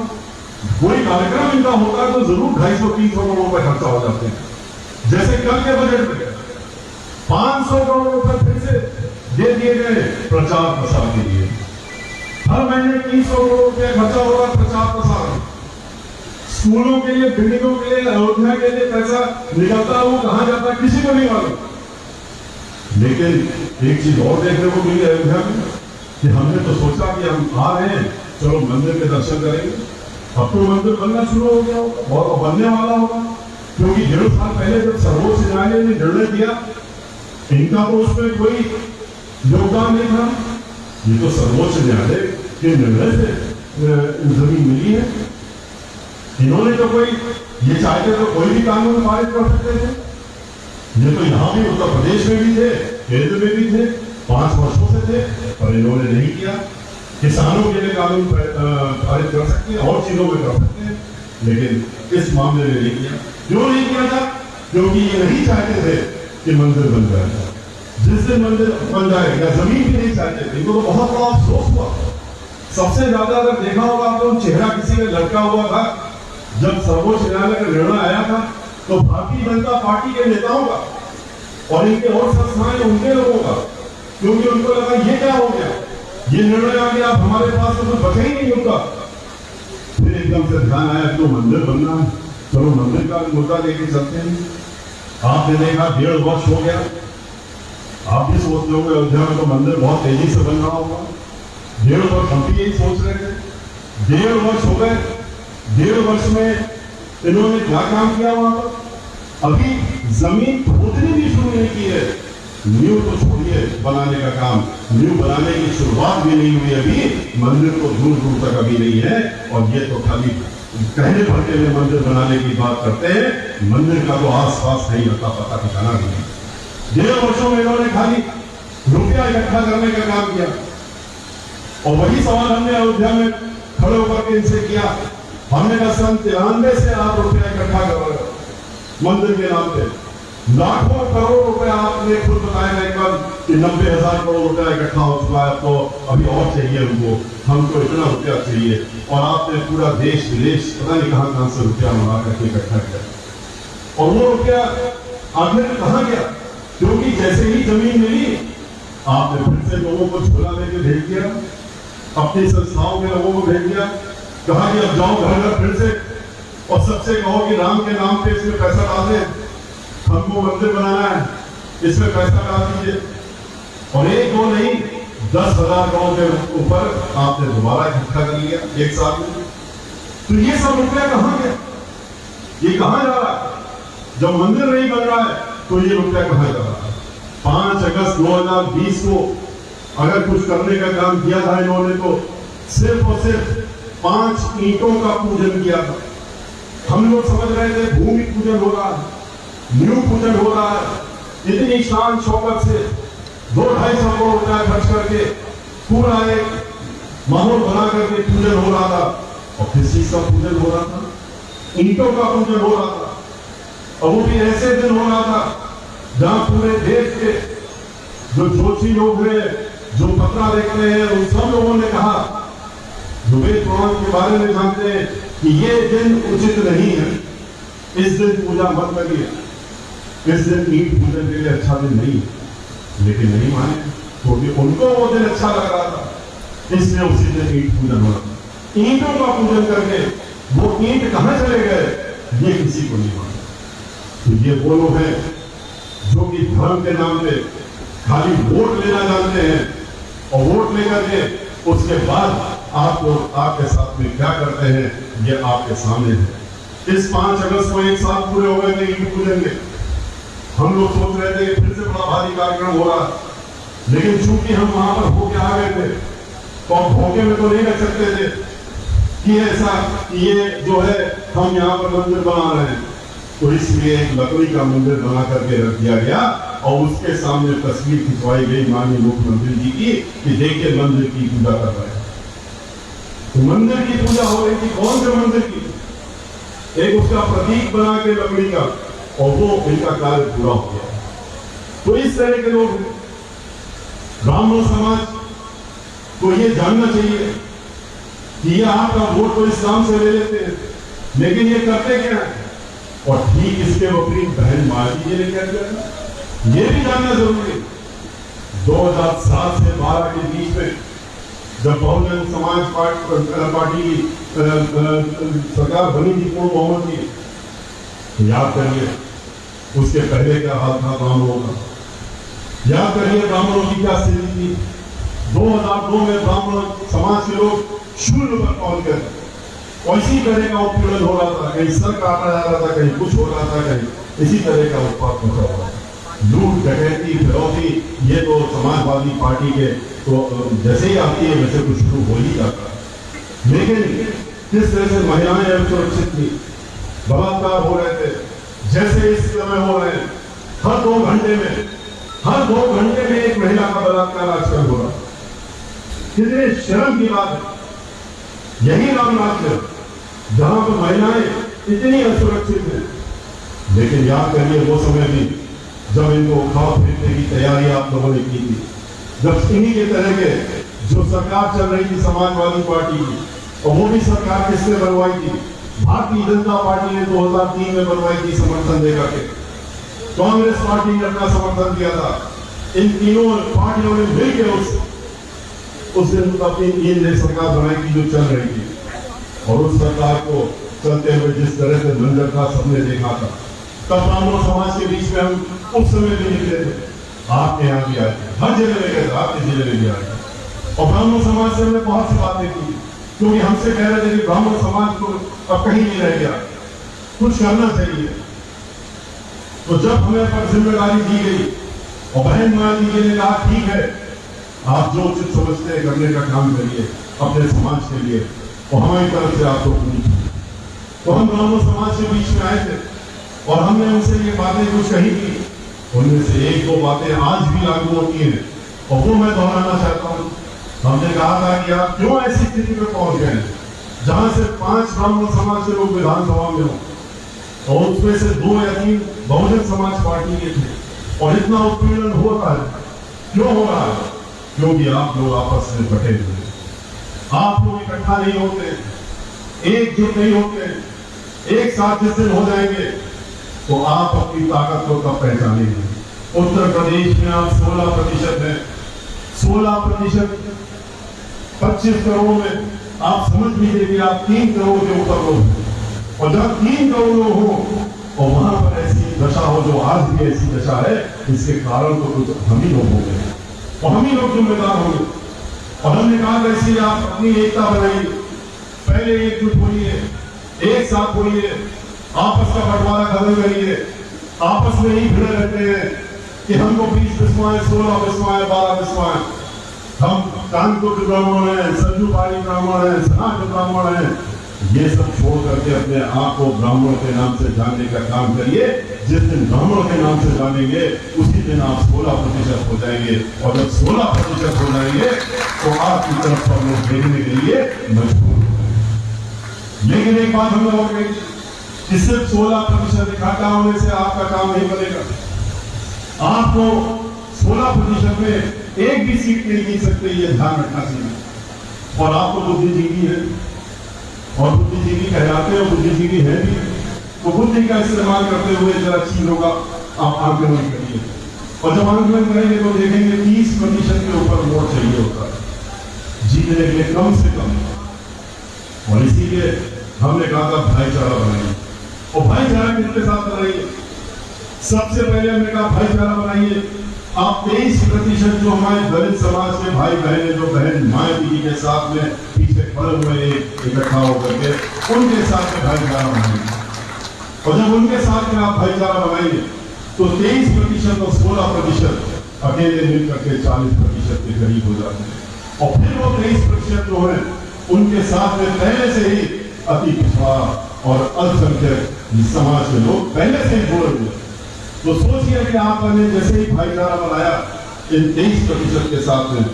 Speaker 5: कोई कार्यक्रम इनका होता है तो जरूर 250-300 करोड़ रुपए खर्चा हो जाते हैं। जैसे कल के बजट में 500 करोड़ रुपए फिर से दे दिए गए प्रचार प्रसार के लिए। हर महीने 300 करोड़ रुपए खर्चा हो रहा प्रचार प्रसार। स्कूलों के लिए, बिल्डिंगों के लिए, अयोध्या के लिए पैसा निकलता है, वो कहां जाता है किसी को नहीं मालूम। लेकिन एक चीज और देखने को मिली अयोध्या में कि हमने तो सोचा कि हम आ रहे हैं, चलो मंदिर के दर्शन करेंगे। अब तो मंदिर बनना शुरू हो गया होगा और बनने वाला होगा, क्योंकि 1.5 साल पहले जब सर्वोच्च न्यायालय ने निर्णय दिया, इनका तो उसमें कोई योगदान नहीं था। ये तो सर्वोच्च न्यायालय के निर्णय से जमीन मिली है। इन्होंने तो कोई, ये चाहते तो कोई भी कानून पारित कर सकते थे। ये तो यहाँ भी उत्तर प्रदेश में भी थे, केंद्र में भी थे, 5 वर्षों से थे, पर इन्होंने नहीं किया। किसानों के लिए कानून पारित कर सकते हैं, और चीजों में कर सकते हैं, लेकिन इस मामले में नहीं किया। क्यों नहीं किया था? क्योंकि ये नहीं चाहते थे कि मंदिर बन जाए। जिस दिन मंदिर बन जाएगा, जमीन भी नहीं चाहते थे। इनको तो बहुत बड़ा अफसोस हुआ। सबसे ज्यादा अगर देखा होगा तो चेहरा किसी में लटका हुआ था जब सर्वोच्च न्यायालय का निर्णय आया था, तो भारतीय जनता पार्टी के नेताओं का और इनके और संस्थाएं, उनके लोगों का, क्योंकि उनको लगा ये क्या हो गया, ये निर्णय आ गया, अब हमारे पास तो कुछ बचा ही नहीं उनका। फिर एकदम से ध्यान आया तो मंदिर बनना है, चलो मंदिर का मुद्दा लेके चलते हैं। आपने देखा 1.5 वर्ष हो गया। आप भी सोच रहे होंगे अयोध्या में तो मंदिर बहुत तेजी से बन रहा होगा। 1.5 वर्ष हम भी यही सोच रहे थे। 1.5 वर्ष हो गए। 1.5 वर्ष में इन्होंने क्या काम किया वहां पर? अभी जमीन खोदनी भी शुरू नहीं की है। नींव तो छोड़िए बनाने का काम, नींव बनाने की शुरुआत भी नहीं हुई अभी। मंदिर तो दूर दूर तक अभी नहीं है, और ये तो खाली कहने भरके में मंदिर बनाने की बात करते हैं। मंदिर का तो आस पास नहीं होता, पता ठिकाना भी नहीं। 1.5 वर्षों में इन्होंने खाली रुपया इकट्ठा करने का काम किया, और वही सवाल हमने अयोध्या में खड़े होकर के इनसे किया। हमने कहा 93 से आप रुपया इकट्ठा कर रहे हो मंदिर के नाम पे। लाखों करोड़ रुपए आपने खुद बताया एक बार कि 90,000 करोड़ रुपया इकट्ठा हो चुका है, तो अभी और चाहिए उनको, हमको इतना रुपया चाहिए। और आपने पूरा देश विदेश पता नहीं कहां से रुपया मंगा करके इकट्ठा किया, और वो रुपया आखिर कहां गया? क्योंकि जैसे ही जमीन मिली, आपने फिर से लोगों को झोला लेके भेज दिया, अपनी संस्थाओं के लोगों को भेज दिया, कहा कि अब जाओ घर घर फिर से, और सबसे कहो कि राम के नाम पे इसमें पैसा डाल दें, हमको मंदिर बनाना है, इसमें पैसा डाल दीजिए। और 1-2 नहीं, 10,000 करोड़ के ऊपर आपने दोबारा इकट्ठा कर लिया एक साल में। तो ये सब रुपया कहां गया? ये कहां जा रहा है? जब मंदिर नहीं बन रहा है तो ये रुपया कहां जा रहा है? 5 अगस्त 2020 को अगर कुछ करने का काम किया था इन्होंने, तो सिर्फ और सिर्फ 5 ईंटों का पूजन किया था। हम लोग समझ रहे थे भूमि पूजन हो रहा है, नींव पूजन हो रहा है। इतनी शान शौकत से 2-2.5 करोड़ रुपया खर्च करके पूरा एक माहौल बना करके पूजन हो रहा था। और किस चीज का पूजन हो रहा था? ईंटों का पूजन हो रहा था। और वो भी ऐसे दिन हो रहा था जहां पूरे देश के जो ज्योतिषी लोग हैं, जो पत्रा देखते हैं, उन सब लोगों ने कहा, जो वेद पुराण के बारे में जानते हैं, कि ये दिन उचित नहीं है, इस दिन पूजा मत करिए, इस दिन ईंट पूजन के लिए अच्छा दिन नहीं है। लेकिन नहीं माने, क्योंकि उनको वो दिन अच्छा लग रहा था, इसलिए उसी दिन ईंट पूजन हो रहा था। ईंटों का पूजन करके वो ईंट कहां चले गए, ये किसी को नहीं मालूम। तो ये वो लोग हैं जो कि धर्म के नाम पे खाली वोट लेना जानते हैं, और वोट लेकर के उसके बाद आपको आपके साथ में क्या करते हैं, ये आपके सामने है। इस 5 अगस्त को 1 साल पूरे हो गए थे ईंट पूजन के। हम लोग सोच रहे थे कि फिर से बड़ा भारी कार्यक्रम हो रहा, लेकिन चूंकि हम वहां पर होके आ गए थे, तो अब भोगे में तो नहीं रख सकते थे कि ऐसा ये जो है हम यहाँ पर मंदिर बना रहे हैं। तो इसलिए एक लकड़ी का मंदिर बना करके रख दिया गया, और उसके सामने तस्वीर खिंचवाई गई माननीय मुख्यमंत्री जी की कि देखिए मंदिर की पूजा कर रहे हैं। तो मंदिर की पूजा हो रही थी, कौन से मंदिर की? एक उसका प्रतीक बना के लकड़ी का, और वो इनका कार्य पूरा हो गया। तो इस तरह के लोग ब्राह्मण समाज को ये जानना चाहिए कि ये आपका वोट तो इस नाम से ले लेते हैं, लेकिन ये करते क्या है? और ठीक इसके विपरीत बहन मायावती जी ने क्या किया? ये भी जानना जरूरी है 2007 से 12 के बीच में जब बहुजन समाज पार्टी की सरकार बनी थी पूर्ण बहुमत की, तो याद करिए उसके पहले क्या हाल था ब्राह्मणों का। याद करिए ब्राह्मणों की क्या स्थिति थी। 2002 में ब्राह्मण समाज के लोग शून्य पर पहुंच गए और इसी तरह का उत्पीड़न हो रहा था, कहीं सर काटा जा रहा था, कहीं कुछ हो रहा था, कहीं इसी तरह का उत्पाद हो रहा था। लूट डकैती फिरौती ये तो समाजवादी पार्टी के तो जैसे ही आती है वैसे कुछ शुरू हो ही जाता है। लेकिन किस तरह से महिलाएं असुरक्षित थी, बलात्कार हो रहे थे, जैसे इस समय हो रहे हैं, हर 2 घंटे में एक महिला का बलात्कार आजकल हो रहा है। कितने शर्म की बात है। यही रामनाथ है जहां पर महिलाएं इतनी असुरक्षित है। लेकिन याद करिए वो समय भी जब इनको खाओ फेंकने की तैयारी आप लोगों ने की थी, जब इन्हीं के तरह के जो सरकार चल रही थी समाजवादी पार्टी की, और वो भी सरकार किसने बनवाई थी? भारतीय जनता पार्टी ने 2003 में बनवाई थी समर्थन देकर के। कांग्रेस पार्टी ने अपना समर्थन दिया था। इन तीनों पार्टियों ने मिलकर उस दिन अपनी सरकार बनाई थी जो चल रही थी। और उस सरकार को चलते हुए जिस तरह से मंजर था सबने देखा था। तब ब्राह्मण समाज के बीच में हम उस समय भी निकले थे, आपके यहाँ भी आए थे, हर जगह में गए थे, आपके जिले में भी आए थे। और ब्राह्मण समाज से हमने बहुत सी बातें की, क्योंकि हमसे कह रहे थे कि ब्राह्मण समाज को अब कहीं नहीं रह गया, कुछ करना चाहिए। तो जब हमें पर जिम्मेदारी दी गई और बहन मान जी ने कहा ठीक है आप जो उचित समझते हैं करने का काम करिए अपने समाज के लिए, और हमारी तरफ से आपको पूरी। तो हम ब्राह्मण समाज के बीच में आए थे और हमने उनसे ये बातें कुछ कही थी। उनमें से 1-2 बातें आज भी लागू होती हैं और वो मैं दोहराना चाहता हूँ। हमने कहा था कि आप क्यों ऐसी स्थिति में पहुंच गए जहां से 5 ब्राह्मण समाज के लोग विधानसभा में हो और उसमें से 2 या 3 बहुजन समाज पार्टी के थे, और इतना उत्पीड़न होता है। क्यों हो रहा है? क्योंकि आप लोग आपस में बटे हुए, आप लोग इकट्ठा नहीं होते, एकजुट नहीं होते। एक साथ जिस दिन हो जाएंगे तो आप अपनी ताकत को तब पहचानेंगे। उत्तर प्रदेश में आप 16% है, 16% 25 करोड़ में आप समझ लीजिए कि आप 3 करोड़ के ऊपर लोग हैं। और जब 3 करोड़ लोग हो और वहां पर ऐसी दशा हो जो आज भी ऐसी दशा है, इसके कारण तो कुछ हम ही लोग होंगे और हम ही लोग जिम्मेदार होंगे। और हमने कहा कैसे आप अपनी एकता बनाइए, पहले एकजुट होइए, एक साथ होइए, आपस का बंटवारा खत्म करिए। आपस में ही भिड़े रहते हैं कि हमको 20 बिस्वाएं, 16 बिस्वाएं, 12 बिस्वाएं। हम कानपुर के ब्राह्मण हैं, संजू पारी ब्राह्मण हैं, सना के ब्राह्मण हैं। ये सब छोड़ करके अपने आप को ब्राह्मण के नाम से जानने का काम करिए। जिस दिन ब्राह्मण के नाम से जानेंगे उसी दिन आप 16% हो जाएंगे, और जब 16% हो जाएंगे तो आपकी तरफ पर लोग देखने के लिए मजबूर हो जाएंगे। लेकिन एक बात हम लोग कि सिर्फ 16% इकट्ठा होने से आपका काम नहीं बनेगा। आपको 16% में एक भी सीट नहीं जीत सकते, ये ध्यान रखना चाहिए। और आपको बुद्धिजीवी है और बुद्धिजीवी कहलाते हैं और बुद्धिजीवी है भी, तो बुद्धि का इस्तेमाल करते हुए जरा चीजों का आप आंकलन करिए। और जब आंकलन करेंगे तो देखेंगे 30% के ऊपर वोट चाहिए होता है जीतने के लिए कम से कम। और इसीलिए हमने कहा था भाईचारा बनाइए, और भाईचारा किसके साथ बनाइए? सबसे पहले हमने कहा भाईचारा बनाइए। आप 23% जो हमारे दलित समाज के भाई बहन जो बहन माए दीदी के साथ में पीछे खड़े हुए इकट्ठा होकर के उनके साथ में भाईचारा बनाएंगे। और जब उनके साथ में आप भाईचारा बनाएंगे तो 23% और 16% अकेले मिलकर के 40% के करीब हो जाते हैं। और फिर वो 23% जो है उनके साथ में पहले से ही अति पिछड़ा और अल्पसंख्यक समाज के लोग पहले से ही जुड़े हुए। तो सोचिए कि आपने जैसे ही भाईचारा बनाया इन 23% के साथ में,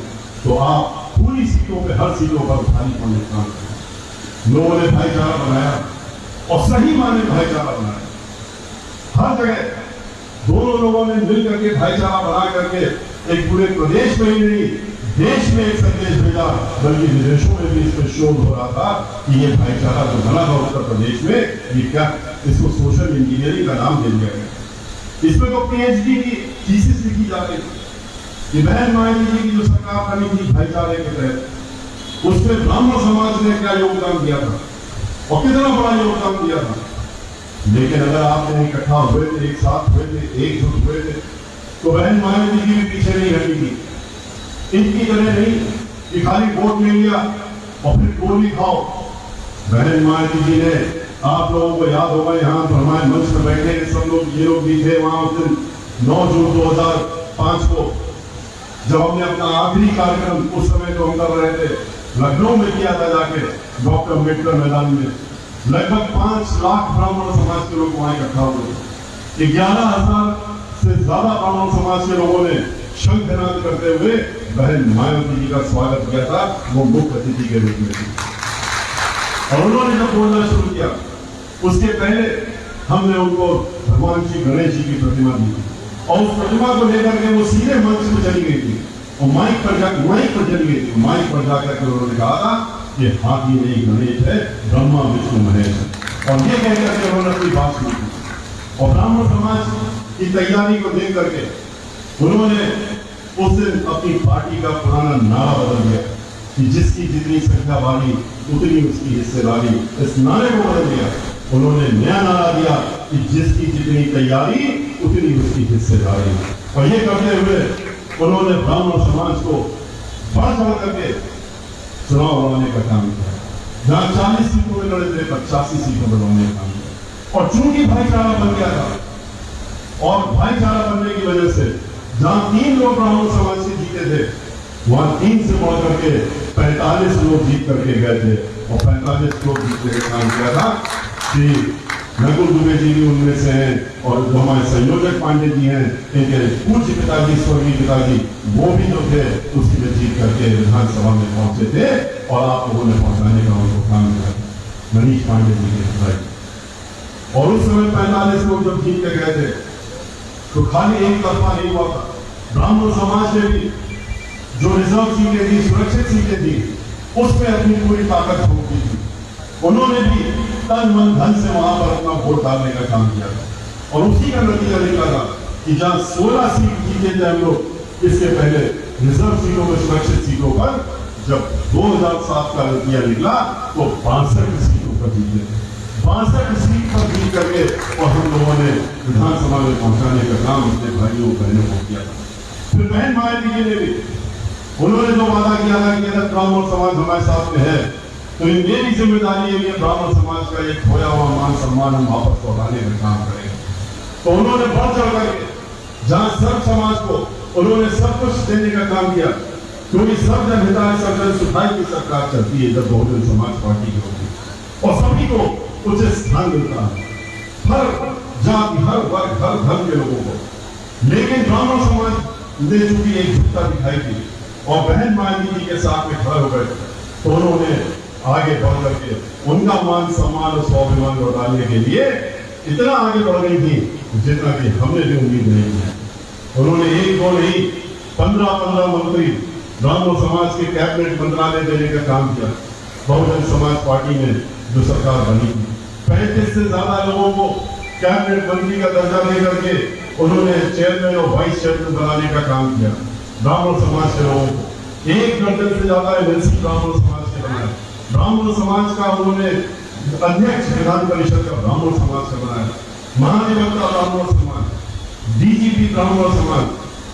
Speaker 5: तो आप पूरी सीटों पे हर सीटों पर भारी पड़ने काम करें। लोगों ने भाईचारा बनाया और सही माने भाईचारा बनाया। हर जगह दोनों लोगों ने मिल करके भाईचारा बना करके एक पूरे प्रदेश में ही नहीं देश में एक संदेश भेजा, बल्कि विदेशों में भी इसमें शोध हो रहा था कि ये भाईचारा जो बना था उत्तर प्रदेश में, ये क्या, इसको सोशल इंजीनियरिंग का नाम दे दिया गया। इसमें तो PhD की थीसिस लिखी जा रही थी कि बहन मायावती जी की जो सरकार बनी थी भाईचारे के तहत, उसमें ब्राह्मण समाज ने क्या योगदान दिया था और कितना बड़ा योगदान दिया था। लेकिन अगर आप इकट्ठा हुए थे, एक साथ हुए थे, एकजुट हुए थे, तो बहन मायावती जी भी पीछे नहीं हटी थी। इनकी तरह नहीं कि खाली वोट ले लिया और फिर गोली खाओ। बहन मायावती जी ने, आप लोगों को याद होगा, यहाँ पर हमारे मंच पर बैठे सब लोग, ये लोग भी थे वहां उस दिन 9 जून 2005 को, जब हमने अपना आखिरी कार्यक्रम, उस समय तो हम कर रहे थे लखनऊ में किया था, जाके डॉक्टर अम्बेडकर मैदान में लगभग 5 लाख ब्राह्मण समाज के लोग वहां इकट्ठा हुए। 11,000 से ज्यादा ब्राह्मण समाज के लोगों ने शंखनाद करते हुए बहन मायावती जी का स्वागत किया था, वो मुख्य अतिथि के रूप में थी। और उन्होंने जब बोलना शुरू किया, उसके पहले हमने उनको भगवान श्री गणेश जी की प्रतिमा दी थी और उस प्रतिमा को लेकर के वो सीधे मंच में चली गई थी और माइक पर चली गई थी। माइक पर जाकर के उन्होंने कहा था कि हाथी नहीं गणेश है, ब्रह्मा विष्णु महेश है, और ये कहकर के उन्होंने अपनी बात सुनी थी। और ब्राह्मण समाज की तैयारी को देख करके उन्होंने उस दिन अपनी पार्टी का पुराना नारा बदल दिया कि जिसकी जितनी संख्या वाली उतनी उसकी हिस्सेदारी, इस नारे को बदल दिया। उन्होंने नया नारा दिया कि जिसकी जितनी तैयारी उतनी उसकी हिस्सेदारी, और ये करते हुए उन्होंने ब्राह्मण समाज को बढ़ चढ़ करके चुनाव लड़ने का काम किया। जहां 40 सीटों में लड़े थे, 85 सीटों में लड़ने का काम किया। और चूंकि भाईचारा बन गया था, और भाईचारा बनने की वजह से जहां 3 लोग ब्राह्मण समाज से जीते थे, वहां 3 से बढ़ करके 45 लोग जीत करके गए थे, और 45 लोग जीतने का काम किया था। श्री नकुल दुबे जी भी उनमें से हैं, और जो हमारे संयोजक पांडे जी हैं, इनके पूज्य पिताजी, स्वर्गीय पिताजी, वो भी जो थे उसी में जीत करके विधानसभा में पहुंचे थे, और आप लोगों ने पहुंचाने का उनको काम किया था, मनीष पांडे जी के पिताजी। और उस समय 45 लोग जब जीत के गए थे, तो खाली एक तरफा नहीं हुआ था। ब्राह्मण समाज ने भी जो रिजर्व सीटें थी, सुरक्षित सीटें थी, उसमें अपनी पूरी ताकत झोंक दी थी। उन्होंने भी तन मन धन से वहां पर अपना वोट डालने का काम किया था, और उसी का नतीजा निकला था कि जहां 16 सीट जीते थे हम लोग, इसके पहले रिजर्व सीटों में, सुरक्षित सीटों पर जब 2007 का नतीजा निकला तो 62 सीटों पर जीते थे। 62 सीट पर जीत करके और हम लोगों ने विधानसभा में पहुंचाने का काम अपने भाइयों बहनों को किया था। फिर बहन मायावती जी ने भी, उन्होंने जो वादा किया था कि अगर ब्राह्मण समाज हमारे साथ में है तो ये मेरी जिम्मेदारी है कि ब्राह्मण समाज का एक खोया हुआ मान सम्मान हम वापस लौटाने का काम करेंगे। तो उन्होंने बढ़ चढ़ करके जहां सर्व समाज को उन्होंने सब कुछ देने का काम किया, क्योंकि सब जन हिताय सब जन सुखाय की सरकार चलती है जब बहुजन समाज पार्टी की होती है, और सभी को उचित स्थान मिलता है, हर जाति, हर वर्ग, हर धर्म के लोगों को। लेकिन ब्राह्मण समाज ने चूंकि एकजुटता दिखाई थी और बहन मायावती जी के साथ में खड़े हो गए, तो उन्होंने आगे बढ़ करके उनका मान सम्मान और स्वाभिमान लौटाने के लिए इतना आगे बढ़ गई थी जितना कि हमने भी उम्मीद नहीं की। उन्होंने 1-2 नहीं 15 मंत्री ब्राह्मण समाज के कैबिनेट मंत्रालय देने का काम किया। बहुजन समाज पार्टी में जो सरकार बनी थी, 35 से ज्यादा लोगों को कैबिनेट मंत्री का दर्जा दे करके उन्होंने चेयरमैन और वाइस चेयरमैन बनाने का काम किया। ब्राह्मण समाज के लोगों को 1 दर्जन से ज्यादा एमएलसी ब्राह्मण समाज के बनाया। ब्राह्मण समाज का उन्होंने अध्यक्ष विधान परिषद का ब्राह्मण समाज का बनाया, महाधिवक्ता ब्राह्मण समाज, डीजीपी ब्राह्मण समाज,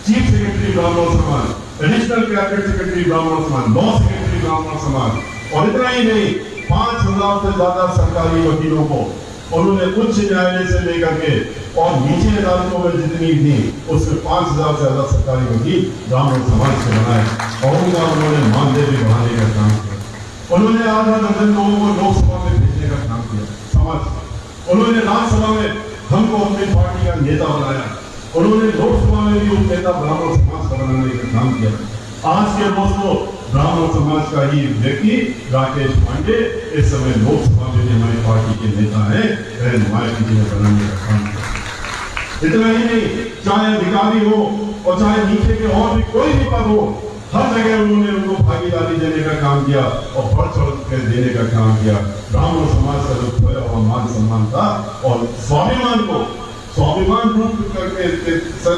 Speaker 5: चीफ सेक्रेटरी ब्राह्मण समाज, एडिशनल कैबिनेट सेक्रेटरी ब्राह्मण समाज, लॉ सेक्रेटरी ब्राह्मण समाज, और इतना ही नहीं 5,000 से ज्यादा सरकारी वकीलों को उन्होंने उच्च न्यायालय से लेकर के और नीचे अदालतों में जितनी थी उसमें 5,000 से ज्यादा सरकारी वकील ब्राह्मण समाज से बनाए, और उनका उन्होंने मानदेय भी बढ़ाने का काम किया। उन्होंने आधा दर्जन लोगों को लोकसभा में भेजने का काम किया समाज। उन्होंने राज्यसभा में हमको अपनी पार्टी का नेता बनाया, उन्होंने लोकसभा में भी उस नेता ब्राह्मण समाज का बनाने का काम किया। आज के दोस्तों, ब्राह्मण समाज का ही व्यक्ति राकेश पांडे इस समय लोकसभा में हमारी पार्टी के नेता है, बहन मायावती जी ने बनाने का काम किया। इतना ही नहीं, चाहे अधिकारी हो और चाहे नीचे के और भी कोई भी पद हो, हर जगह उन्होंने उनको भागीदारी देने का काम किया और बढ़ चढ़ कर देने का काम किया। ब्राह्मण समाज का जो खोया हुआ मान सम्मान था और स्वाभिमान को स्वाभिमान रूप करके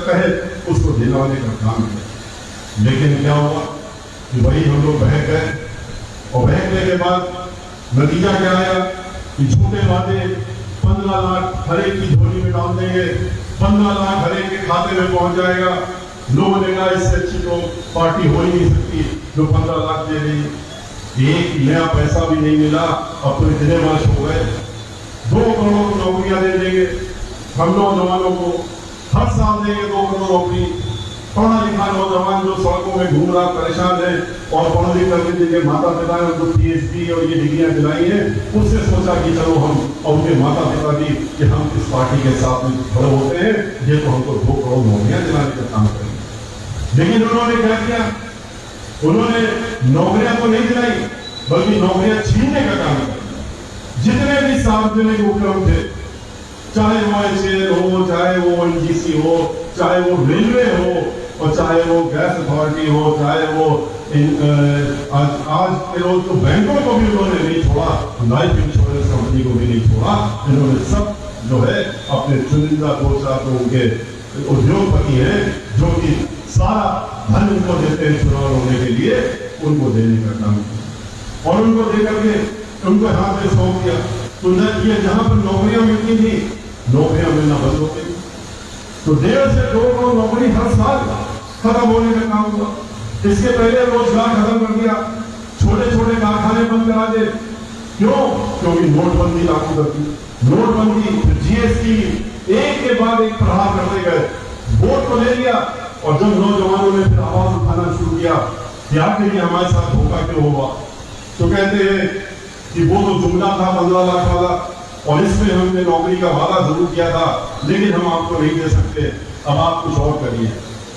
Speaker 5: कहे उसको दिलाने का काम है। लेकिन क्या हुआ कि वही हम लोग बहक गए, और बहकने के बाद नतीजा क्या आया कि झूठे वादे 15 लाख हर एक की झोली में डाल देंगे, 15 लाख हर एक के खाते में पहुंच जाएगा। लोगों ने कहा इससे अच्छी तो पार्टी हो ही नहीं सकती जो 15 लाख दे रही। एक नया पैसा भी नहीं मिला। अब तो इतने वर्ष हो गए, 2 करोड़ नौकरियां दे देंगे हम नौजवानों को, हर साल देंगे 2 करोड़ नौकरी। पढ़ा लिखा नौजवान जो सड़कों में घूम रहा परेशान है, और पढ़ लिख करके जिनके माता पिता ने उनको PhD और ये डिग्रियां दिलाई है, उससे सोचा कि चलो हम और उनके माता पिता भी कि हम इस पार्टी के साथ में खड़े होते हैं, ये तो हमको 2 करोड़ नौकरियां दिलाने का काम करेंगे। लेकिन उन्होंने क्या किया, उन्होंने नौकरियां तो नहीं दिलाई बल्कि नौकरियां छीनने का काम किया। जितने भी सार्वजनिक उपक्रम थे, चाहे वो HAL हो, चाहे वो NGC हो, चाहे वो रेलवे हो, और चाहे वो गैस अथॉरिटी हो, चाहे वो आज के रोज तो बैंकों को भी उन्होंने नहीं छोड़ा, लाइफ इंश्योरेंस कंपनी को भी नहीं छोड़ा। इन्होंने सब जो है अपने चुनिंदा 2-4 तो उनके उद्योगपति हैं जो कि सारा धन उनको देते हैं चुनाव होने के लिए, उनको देने का काम किया और उनको देकर के उनको हाथ में सौंप दिया। तो ये जहां पर नौकरियां मिलती थी, नौकरियां मिलना बंद हो गई। तो 1.5 से 2 करोड़ नौकरी हर साल खत्म होने का काम हुआ। इसके पहले रोजगार खत्म कर दिया, छोटे छोटे कारखाने बंद करा दे। क्यों? क्योंकि नोटबंदी लागू कर दी। नोटबंदी, GST, एक के बाद एक प्रहार करते गए। वोट तो ले लिया, और जब नौजवानों ने फिर आवाज उठाना शुरू किया कि आपके लिए हमारे साथ धोखा क्यों हुआ, तो कहते हैं कि वो तो जुमला था 15 लाख वाला, और इसमें हमने नौकरी का वादा जरूर किया था, लेकिन हम आपको नहीं दे सकते, अब आप कुछ और करिए।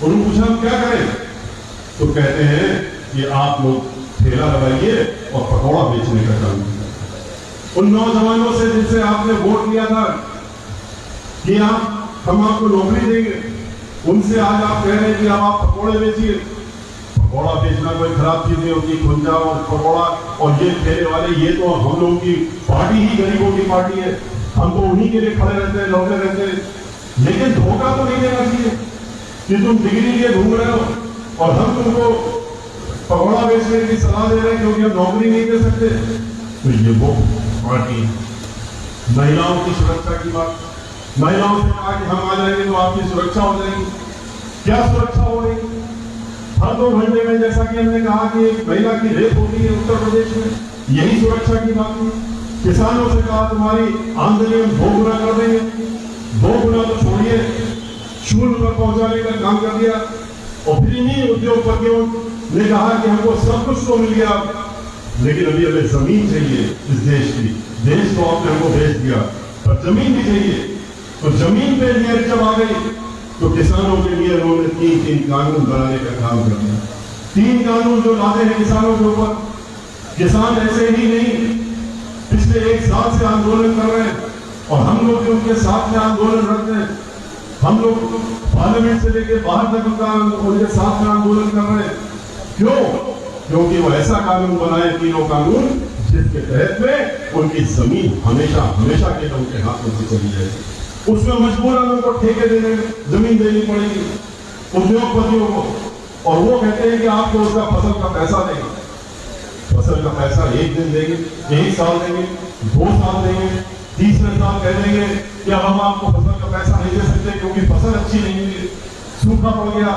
Speaker 5: उन्होंने पूछा हम क्या करें, तो कहते हैं कि आप लोग ठेला लगाइए और पकौड़ा बेचने का काम कीजिए। उन नौजवानों से जिनसे आपने वोट लिया था कि हम आपको नौकरी देंगे, उनसे आज आप कह रहे हैं कि अब आप पकौड़े बेचिए। पकौड़ा बेचना कोई खराब चीज नहीं होती, खुंजा और पकौड़ा और ये ठेले वाले, ये तो हम लोगों की पार्टी ही गरीबों की पार्टी है, हम तो उन्हीं के लिए खड़े रहते हैं, लौटे रहते हैं। लेकिन धोखा तो नहीं देना चाहिए कि तुम डिग्री लिए घूम रहे हो और हम तुमको पकौड़ा बेचने की सलाह दे रहे हैं क्योंकि हम नौकरी नहीं दे सकते। तो ये वो पार्टी। महिलाओं की सुरक्षा की बात, महिलाओं से कहा कि हम आ जाएंगे तो आपकी सुरक्षा हो जाएगी। क्या सुरक्षा हो रही? हर 2 घंटे में, जैसा कि हमने कहा कि एक महिला की रेप होती है उत्तर प्रदेश में, यही सुरक्षा की बात थी। किसानों से कहा तुम्हारी आमदनी हम 2 गुना कर देंगे, 2 गुना तो छोड़िए, 0 पर पहुंचाने का काम कर दिया। और फिर इन्हीं उद्योगपतियों ने कहा कि हमको सब कुछ तो मिल गया, लेकिन अभी हमें जमीन चाहिए इस देश की। देश तो आपने हमको भेज दिया, पर जमीन भी चाहिए। तो जमीन पे लियर जब आ गई तो किसानों के लिए उन्होंने 3 कानून बनाने का काम कर दिया। 3 कानून जो लाते हैं किसानों के ऊपर। किसान ऐसे ही नहीं, पिछले 1 साल से आंदोलन कर रहे हैं, और हम लोग भी उनके साथ में आंदोलन रखते हैं। हम लोग पार्लियामेंट से लेकर बाहर तक उनके साथ में आंदोलन कर रहे हैं। क्यों? क्योंकि वो ऐसा कानून बनाए, 3 कानून, जिसके तहत में उनकी जमीन हमेशा हमेशा के लिए उनके हाथों से चली जाएगी। उसमें मजबूरन उनको ठेके देने जमीन देनी पड़ेगी उद्योगपतियों को, और वो कहते हैं कि आपको उसका फसल का पैसा देंगे। फसल का पैसा 1 दिन देंगे, 1 साल देंगे, 2 साल देंगे, तीसरे साल कह देंगे कि अब हम आपको फसल का पैसा नहीं दे सकते क्योंकि फसल अच्छी नहीं हुई, सूखा पड़ गया,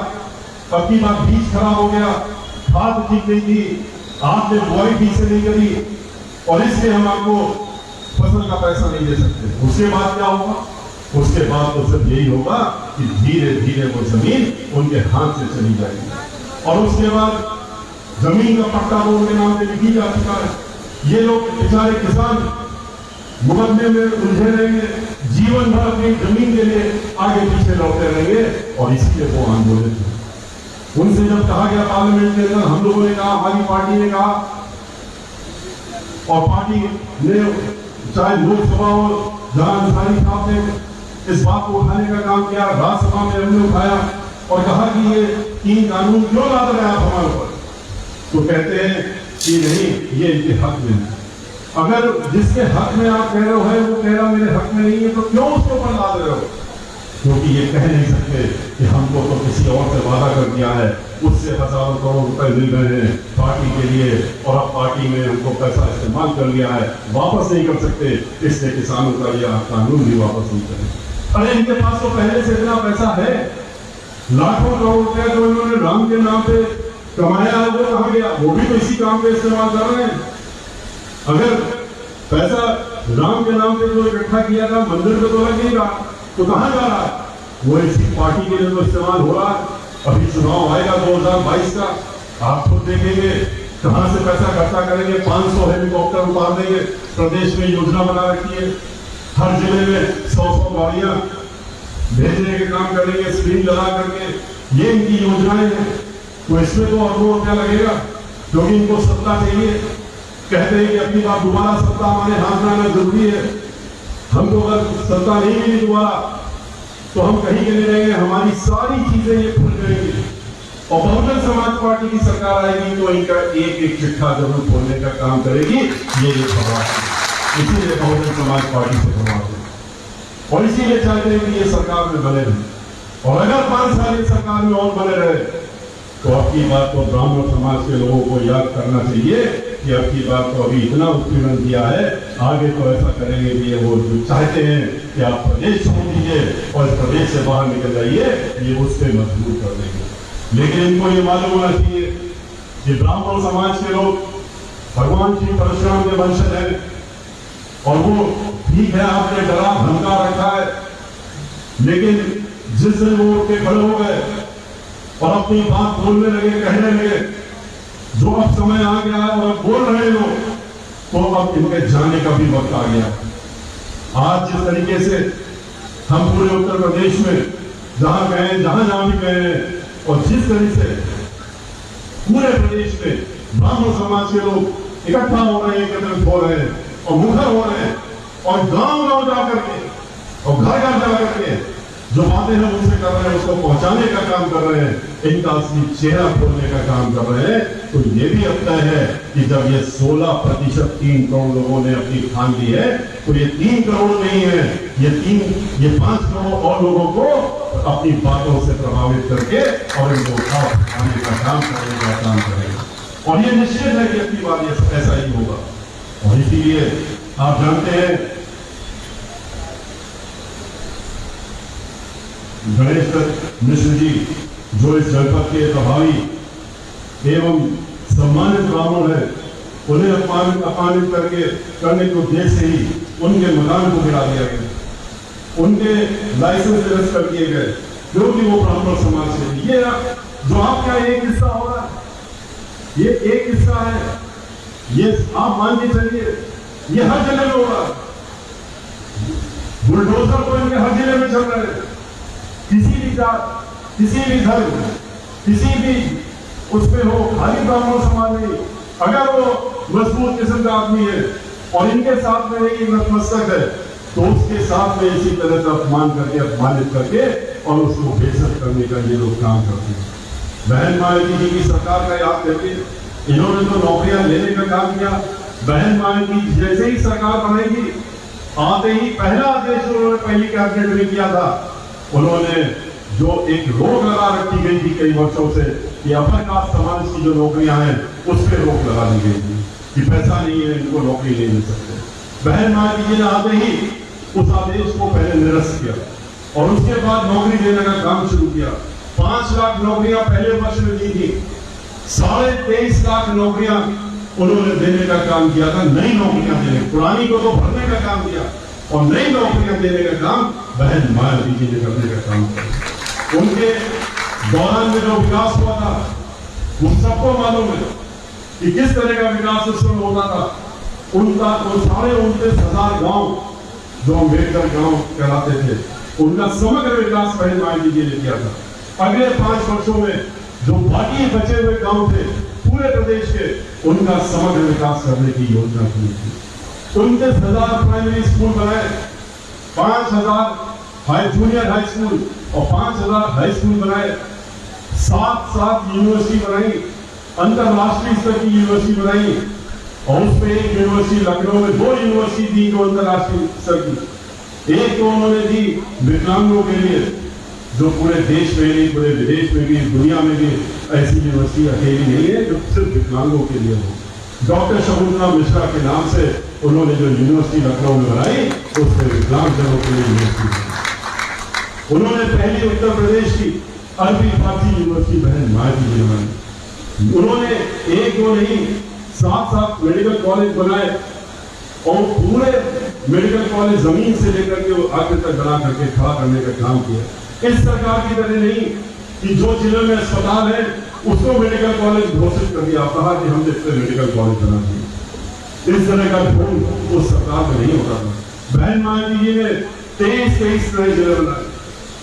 Speaker 5: अब की बात बीज खराब हो गया, खाद ठीक नहीं थी, आपने बुआई ठीक से नहीं करी, और इसलिए हम आपको फसल का पैसा नहीं दे सकते। उसके बाद क्या होगा? उसके बाद तो सिर्फ यही होगा कि धीरे धीरे वो जमीन उनके हाथ से चली जाएगी, और उसके बाद जमीन का पट्टा वो उनके नाम पे लिखी जा चुका है। ये लोग बेचारे किसान मुकदमे में उलझे रहेंगे, जीवन भर अपनी जमीन के लिए आगे पीछे लौटते रहेंगे, और इसलिए वो आंदोलन है। उनसे जब कहा गया पार्लियामेंट के अंदर, हम लोगों ने कहा, हमारी पार्टी ने कहा, और पार्टी ने चाहे लोकसभा हो जहां अंसारी साहब ने इस बात को उठाने का काम किया, राज्यसभा में हमने उठाया और कहा कि ये 3 कानून क्यों ला रहे हैं आप हमारे ऊपर? तो कहते हैं कि नहीं, ये इनके हक में है। अगर जिसके हक में आप कह रहे हो है वो कह रहा मेरे हक में नहीं है, तो क्यों उसके ऊपर ला रहे हो? क्योंकि ये कह नहीं सकते कि हमको तो किसी और से वादा कर दिया है, उससे हजारों करोड़ रुपए मिल रहे हैं पार्टी के लिए और अब पार्टी में हमको पैसा इस्तेमाल कर लिया है, वापस नहीं कर सकते, इसलिए किसानों का यह कानून भी वापस नहीं करें। अरे इनके पास तो पहले से इतना पैसा है, लाखों करोड़ रुपए जो इन्होंने राम के नाम पे कमाया है वो कहाँ गया? वो भी तो इसी काम पे इस्तेमाल कर रहे हैं। अगर पैसा राम के नाम पे जो इकट्ठा किया था मंदिर पे तो लग नहीं रहा, तो कहाँ जा रहा है? वो इसी पार्टी के लिए तो इस्तेमाल हो रहा है। अभी चुनाव आएगा 2022 का, आप खुद देखेंगे कहां से पैसा इकट्ठा करेंगे। 500 हेलीकॉप्टर उतार देंगे, प्रदेश में योजना बना रखी है, हर जिले में 100 गाड़ियां भेजने के काम करेंगे, स्क्रीन लगा करके, ये इनकी योजनाएं हैं। तो इसमें तो अरबों रुपया लगेगा, क्योंकि इनको सत्ता चाहिए। कहते हैं कि अपनी बार दोबारा सत्ता हमारे हाथ में आना जरूरी है। हमको अगर सत्ता नहीं मिली दोबारा तो हम कहीं के नहीं रहेंगे, हमारी सारी चीजें ये भूल जाएंगी। और बहुजन समाज पार्टी की सरकार आएगी तो इनका एक एक चिट्ठा जरूर खोलने का काम करेगी। ये सवाल इसीलिए बहुजन समाज पार्टी से सवाल है और इसीलिए चाहते हैं कि ये सरकार में बने रहे। और अगर 5 साल इस सरकार में और बने रहे तो अब की बात तो ब्राह्मण समाज के लोगों को याद करना चाहिए कि अब की बात तो अभी इतना उत्पीड़न किया है, आगे तो ऐसा करेंगे कि ये वो जो चाहते हैं कि आप प्रदेश छोड़ दीजिए और इस प्रदेश से बाहर निकल जाइए, ये उस पर मजबूर कर देंगे। लेकिन इनको ये मालूम होना चाहिए कि ब्राह्मण समाज के लोग भगवान श्री परशुराम के वंशज हैं और वो ठीक है, आपने डरा धमका रखा है, लेकिन जिस दिन वो उठ के खड़े हो गए और अपनी बात बोलने लगे, कहने लगे, जो अब समय आ गया है और अब बोल रहे लोग, तो अब इनके जाने का भी वक्त आ गया। आज जिस तरीके से हम पूरे उत्तर प्रदेश में जहां गए, जहां भी गए और जिस तरह से पूरे प्रदेश में ब्राह्मण समाज के लोग इकट्ठा हो रहे हैं, एकत्रित हो रहे हैं और मुखर हो रहे हैं और गांव-गांव जाकर के और घर-घर जाकर के जो बातें हम उनसे कर रहे हैं उसको पहुंचाने का काम कर रहे हैं, इनका असली चेहरा खोलने का काम कर रहे हैं। तो ये भी अब तय है कि जब ये 16% 3 करोड़ लोगों ने अपनी ठान ली है, तो ये 3 करोड़ नहीं है, ये 5 करोड़ और लोगों को अपनी बातों से प्रभावित करके और इनको आने का काम करने का काम करेगा। और ये निश्चित है कि अपनी बात ये ऐसा ही होगा। और इसीलिए आप जानते हैं गणेश मिश्र जी जो इस जनपद के प्रभावी एवं सम्मानित ब्राह्मण है, उन्हें अपमानित करने के उद्देश्य से ही उनके मकान को गिरा दिया गया, उनके लाइसेंस निरस्त कर दिए गए, क्योंकि वो ब्राह्मण समाज से। ये जो आपका एक हिस्सा हो रहा है, ये एक हिस्सा है, ये आप मान के चलिए, ये हर जगह में हो रहा है। बुलडोजर तो इनके हर जिले में चल रहे हैं। किसी भी जात, किसी भी धर्म, किसी भी उसमें हो, खाली ब्राह्मण समाज नहीं, अगर वो मजबूत किस्म का आदमी है और इनके साथ में नहीं नतमस्तक है, तो उसके साथ में इसी तरह से अपमान करके, अपमानित करके और उसको बेइज्जत करने का ये लोग काम करते हैं। बहन मायावती जी की सरकार का याद करके इन्होंने तो नौकरियां लेने का काम किया। बहन मायावती जैसे ही सरकार बनाएगी, आते ही पहला आदेश उन्होंने पहली कैबिनेट में किया था, उन्होंने जो एक रोक लगा रखी गई थी कई वर्षों से कि अपर कास्ट समाज की जो नौकरियां हैं उस पर रोक लगा दी गई थी कि पैसा नहीं है, इनको नौकरी नहीं मिल सकते। बहन मायावती जी ने आते ही उस आदेश को पहले निरस्त किया और उसके बाद नौकरी देने का काम शुरू किया। 5 लाख नौकरियां पहले वर्ष में दी थी, 23.5 लाख नौकरियां उन्होंने देने का काम किया था, नई नौकरियां देने, पुरानी को तो भरने का काम किया और नई नौकरियां देने का काम बहन मायावती जी ने करने का काम किया। उनके दौरान में जो विकास हुआ था वो सबको मालूम है कि किस तरह का विकास उस समय होता था। उनका 29,500 गांव जो अम्बेडकर गांव कहलाते थे, उनका समग्र विकास बहन मायावती जी ने किया था। अगले 5 वर्षों में जो बाकी बचे हुए गांव थे पूरे प्रदेश के, उनका समग्र विकास करने की योजना की थी। 29,000 प्राइमरी स्कूल बनाए, 5,000 जूनियर हाई स्कूल और 5,000 हाई स्कूल बनाए, 7 यूनिवर्सिटी बनाई, अंतरराष्ट्रीय स्तर की यूनिवर्सिटी बनाई और उसमें एक यूनिवर्सिटी लखनऊ में, 2 यूनिवर्सिटी दी जो अंतरराष्ट्रीय स्तर की, एक तो उन्होंने दी विकलांगों के लिए जो पूरे देश में नहीं, पूरे विदेश में भी, दुनिया में भी ऐसी यूनिवर्सिटी अकेली नहीं है जो सिर्फ विकलांगों के लिए हो। डॉक्टर शकुंतला मिश्रा के नाम से उन्होंने जो यूनिवर्सिटी लखनऊ में बनाई उसमें विकलांगजनों के लिए यूनिवर्सिटी बनाई। उन्होंने पहली उत्तर प्रदेश की अरबी फारसी यूनिवर्सिटी बहन मायावती जी ने बनाई। उन्होंने एक दो नहीं 7 मेडिकल कॉलेज बनाए और पूरे मेडिकल कॉलेज जमीन से लेकर के आगे तक बना करके खड़ा करने का काम किया। इस सरकार की तरह नहीं कि जो जिले में अस्पताल है उसको मेडिकल कॉलेज घोषित कर दिया, कहा कि हमने इस पर मेडिकल कॉलेज बना दिया। इस तरह का ढोंग उस सरकार में नहीं होता था। बहन मायावती जी ने 23 नए जिले बनाए,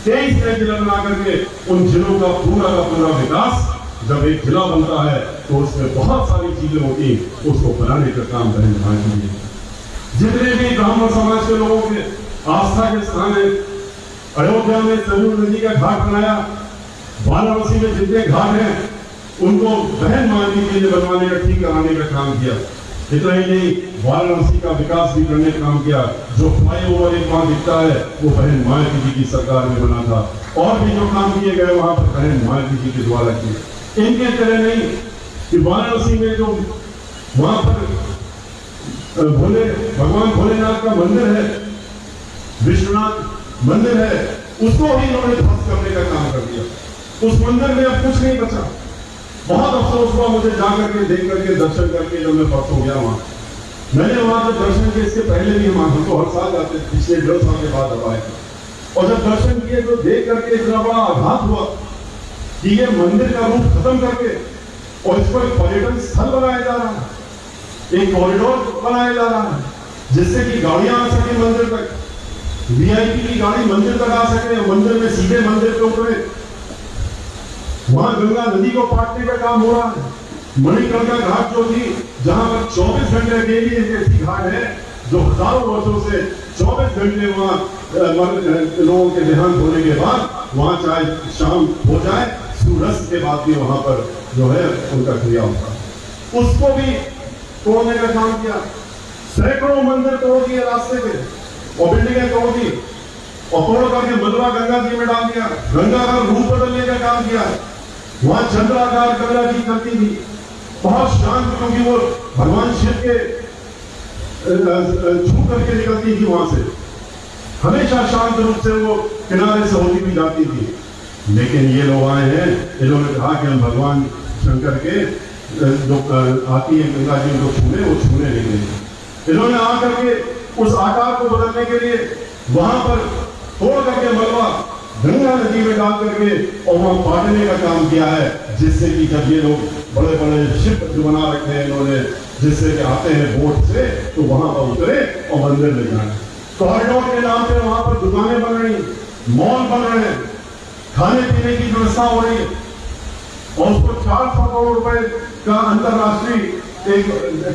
Speaker 5: 23 नए जिले बना करके उन जिलों का पूरा विकास, जब एक जिला बनता है तो उसमें बहुत सारी चीजें होती, उसको बनाने का काम बहन मायावती जी ने। जितने भी ब्राह्मण समाज के लोगों के आस्था के स्थान है, अयोध्या में सरयू नदी का घाट बनाया, वाराणसी में जितने घाट हैं उनको बहन मायावती जी ने बनवाने का, ठीक कराने का काम किया। इतना ही नहीं, वाराणसी का विकास भी करने का काम किया। जो फ्लाईओवर एक वहां दिखता है वो बहन मायावती जी की सरकार में बना था। और भी जो काम किए गए वहां पर बहन मायावती जी के द्वारा किए। इनके तरह नहीं कि वाराणसी में जो वहां पर भगवान भोलेनाथ का मंदिर है, विश्वनाथ मंदिर है, उसको भी इन्होंने ध्वस्त करने का काम कर दिया। उस मंदिर में अब कुछ नहीं बचा। बहुत अफसोस हुआ मुझे जाकर के, देख करके, दर्शन करके, जब मैं परसों गया वहां। मैंने वहां पर दर्शन किए, इसके पहले भी हम तो हर साल जाते, पिछले 1.5 साल के बाद अब आए। और जब दर्शन किए तो देख करके इतना बड़ा आघात हुआ कि ये मंदिर का रूप खत्म करके और इस पर पर्यटन स्थल बनाया जा रहा है, एक कॉरिडोर बनाया जा रहा है जिससे कि गाड़ियां आ सके मंदिर तक, वीआईपी की गाड़ी मंदिर तक आ सके, मंदिर में सीधे मंदिर पे उतरे। वहां गंगा नदी को पाटने का काम हो रहा है। मणिकर्णिका घाट जो थी, जहां पर 24 घंटे डेली एक ऐसी घाट है जो हजारों वर्षों से 24 घंटे वहां लोगों के देहांत होने के बाद वहां चाहे शाम हो जाए, सूर्यास्त के बाद भी वहां पर जो है उनका क्रिया होता है। उसको भी तोड़ने का काम किया। सैकड़ों मंदिर तोड़ दिए रास्ते पे और बिल्डिंगें तोड़ दी और तोड़ करके मलबा गंगा जी में डाल दिया। गंगा का रूप बदलने का काम किया। वहां चंद्राकार गंगा जी करती थी, बहुत शांत, क्योंकि वो भगवान शिव के छू करके निकलती थी वहां से, हमेशा शांत रूप से वो किनारे से होती भी जाती थी। लेकिन ये लोग आए हैं, इन्होंने कहा कि हम भगवान शंकर के जो आती है गंगा जी को छूने, वो छूने नहीं देंगे। इन्होंने आकर के उस आकार को बदलने के लिए वहां पर तोड़ करके मलबा गंगा नदी में डाल करके और वहां पाटने का काम किया है, जिससे कि जब ये लोग बड़े बड़े शिप जो बना रखे हैं इन्होंने, जिससे कि आते हैं बोट से, तो वहां पर उतरे और मंदिर में जाए। कॉरिडोर के नाम पे वहां पर दुकानें बन रही, मॉल बन रहे हैं, खाने पीने की व्यवस्था हो रही है और उसको 400 करोड़ रुपए का अंतरराष्ट्रीय एक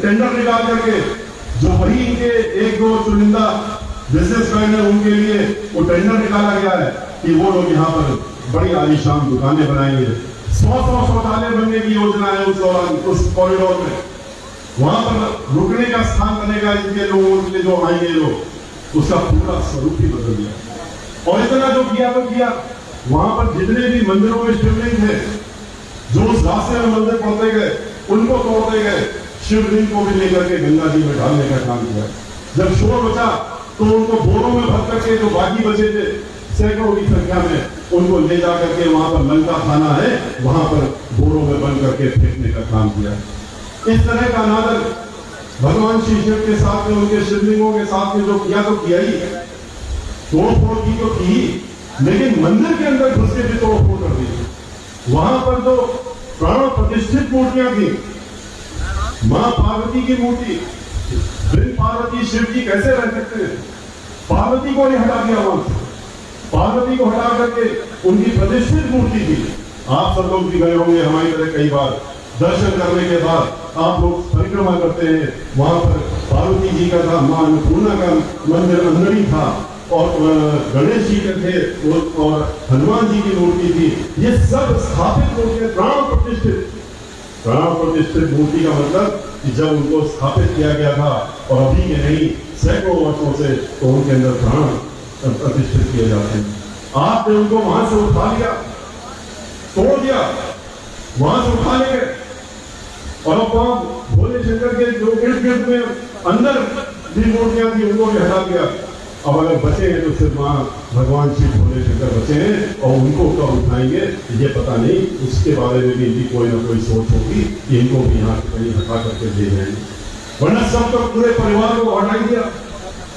Speaker 5: टेंडर निकाल करके, जो वही इनके 1-2 चुनिंदा बिजनेसमैन है उनके लिए वो टेंडर निकाला गया है कि वो लोग यहाँ पर बड़ी आलीशान दुकानें बनाएंगे। 100 शौचालय बनने की योजना है उस दौरान, उस कॉरिडोर में। वहां पर रुकने का स्थान बनेगा इनके लोगों के लिए जो आएंगे लोग, उसका पूरा स्वरूप ही बदल दिया। और इतना जो किया तो किया, वहां पर जितने भी मंदिरों में शिवलिंग थे, जो उस रास्ते में मंदिर पहुंचे गए उनको तोड़ते गए, शिवलिंग को भी लेकर के गंगा जी में डालने का काम किया। जब शोर बचा तो उनको बोरों में भर करके, जो बाकी बचे थे सैकड़ों की संख्या में, उनको ले जा करके वहां पर लंका थाना है, वहां पर बोरों में बंद करके फेंकने का काम किया। इस तरह का अनादर भगवान श्री शिव के साथ में, उनके शिवलिंगों के साथ में जो किया तो किया ही, तोड़ फोड़ की तो की, लेकिन मंदिर के अंदर घुस के भी तोड़ फोड़ कर दी। वहां पर जो प्राण प्रतिष्ठित मूर्तियां थी, मां पार्वती की मूर्ति, बिन पार्वती शिव जी कैसे रह सकते हैं? पार्वती को नहीं हटा दिया वहां से, पार्वती को हटा करके उनकी प्रतिष्ठित मूर्ति थी। आप सब लोग भी गए होंगे हमारी तरह, कई बार दर्शन करने के बाद आप लोग परिक्रमा करते हैं, वहां पर पार्वती जी का था, मां अन्नपूर्णा का मंदिर अंदर ही था और गणेश जी के थे और हनुमान जी की मूर्ति थी। ये सब स्थापित मूर्तियां, प्राण प्रतिष्ठित मूर्ति का मतलब कि जब उनको स्थापित किया गया था और अभी के नहीं, सैकड़ों वर्षों से, तो उनके अंदर प्राण प्रतिष्ठित किए जाते हैं। आपने उनको वहां से उठा लिया, तोड़ दिया, वहां से उठा ले गए और अब वहां भोले शंकर के जो इर्द गिर्द में अंदर भी मूर्तियां थी उनको भी हटा दिया। अब अगर बचे हैं तो सिर्फ वहां भगवान शिव भोले शंकर बचे हैं और उनको कब उठाएंगे ये पता नहीं। उसके बारे में भी इनकी कोई ना कोई सोच होगी कि इनको भी यहाँ से कहीं हटा करके दे जाएंगे, वरना सब तो पूरे परिवार को हटा दिया,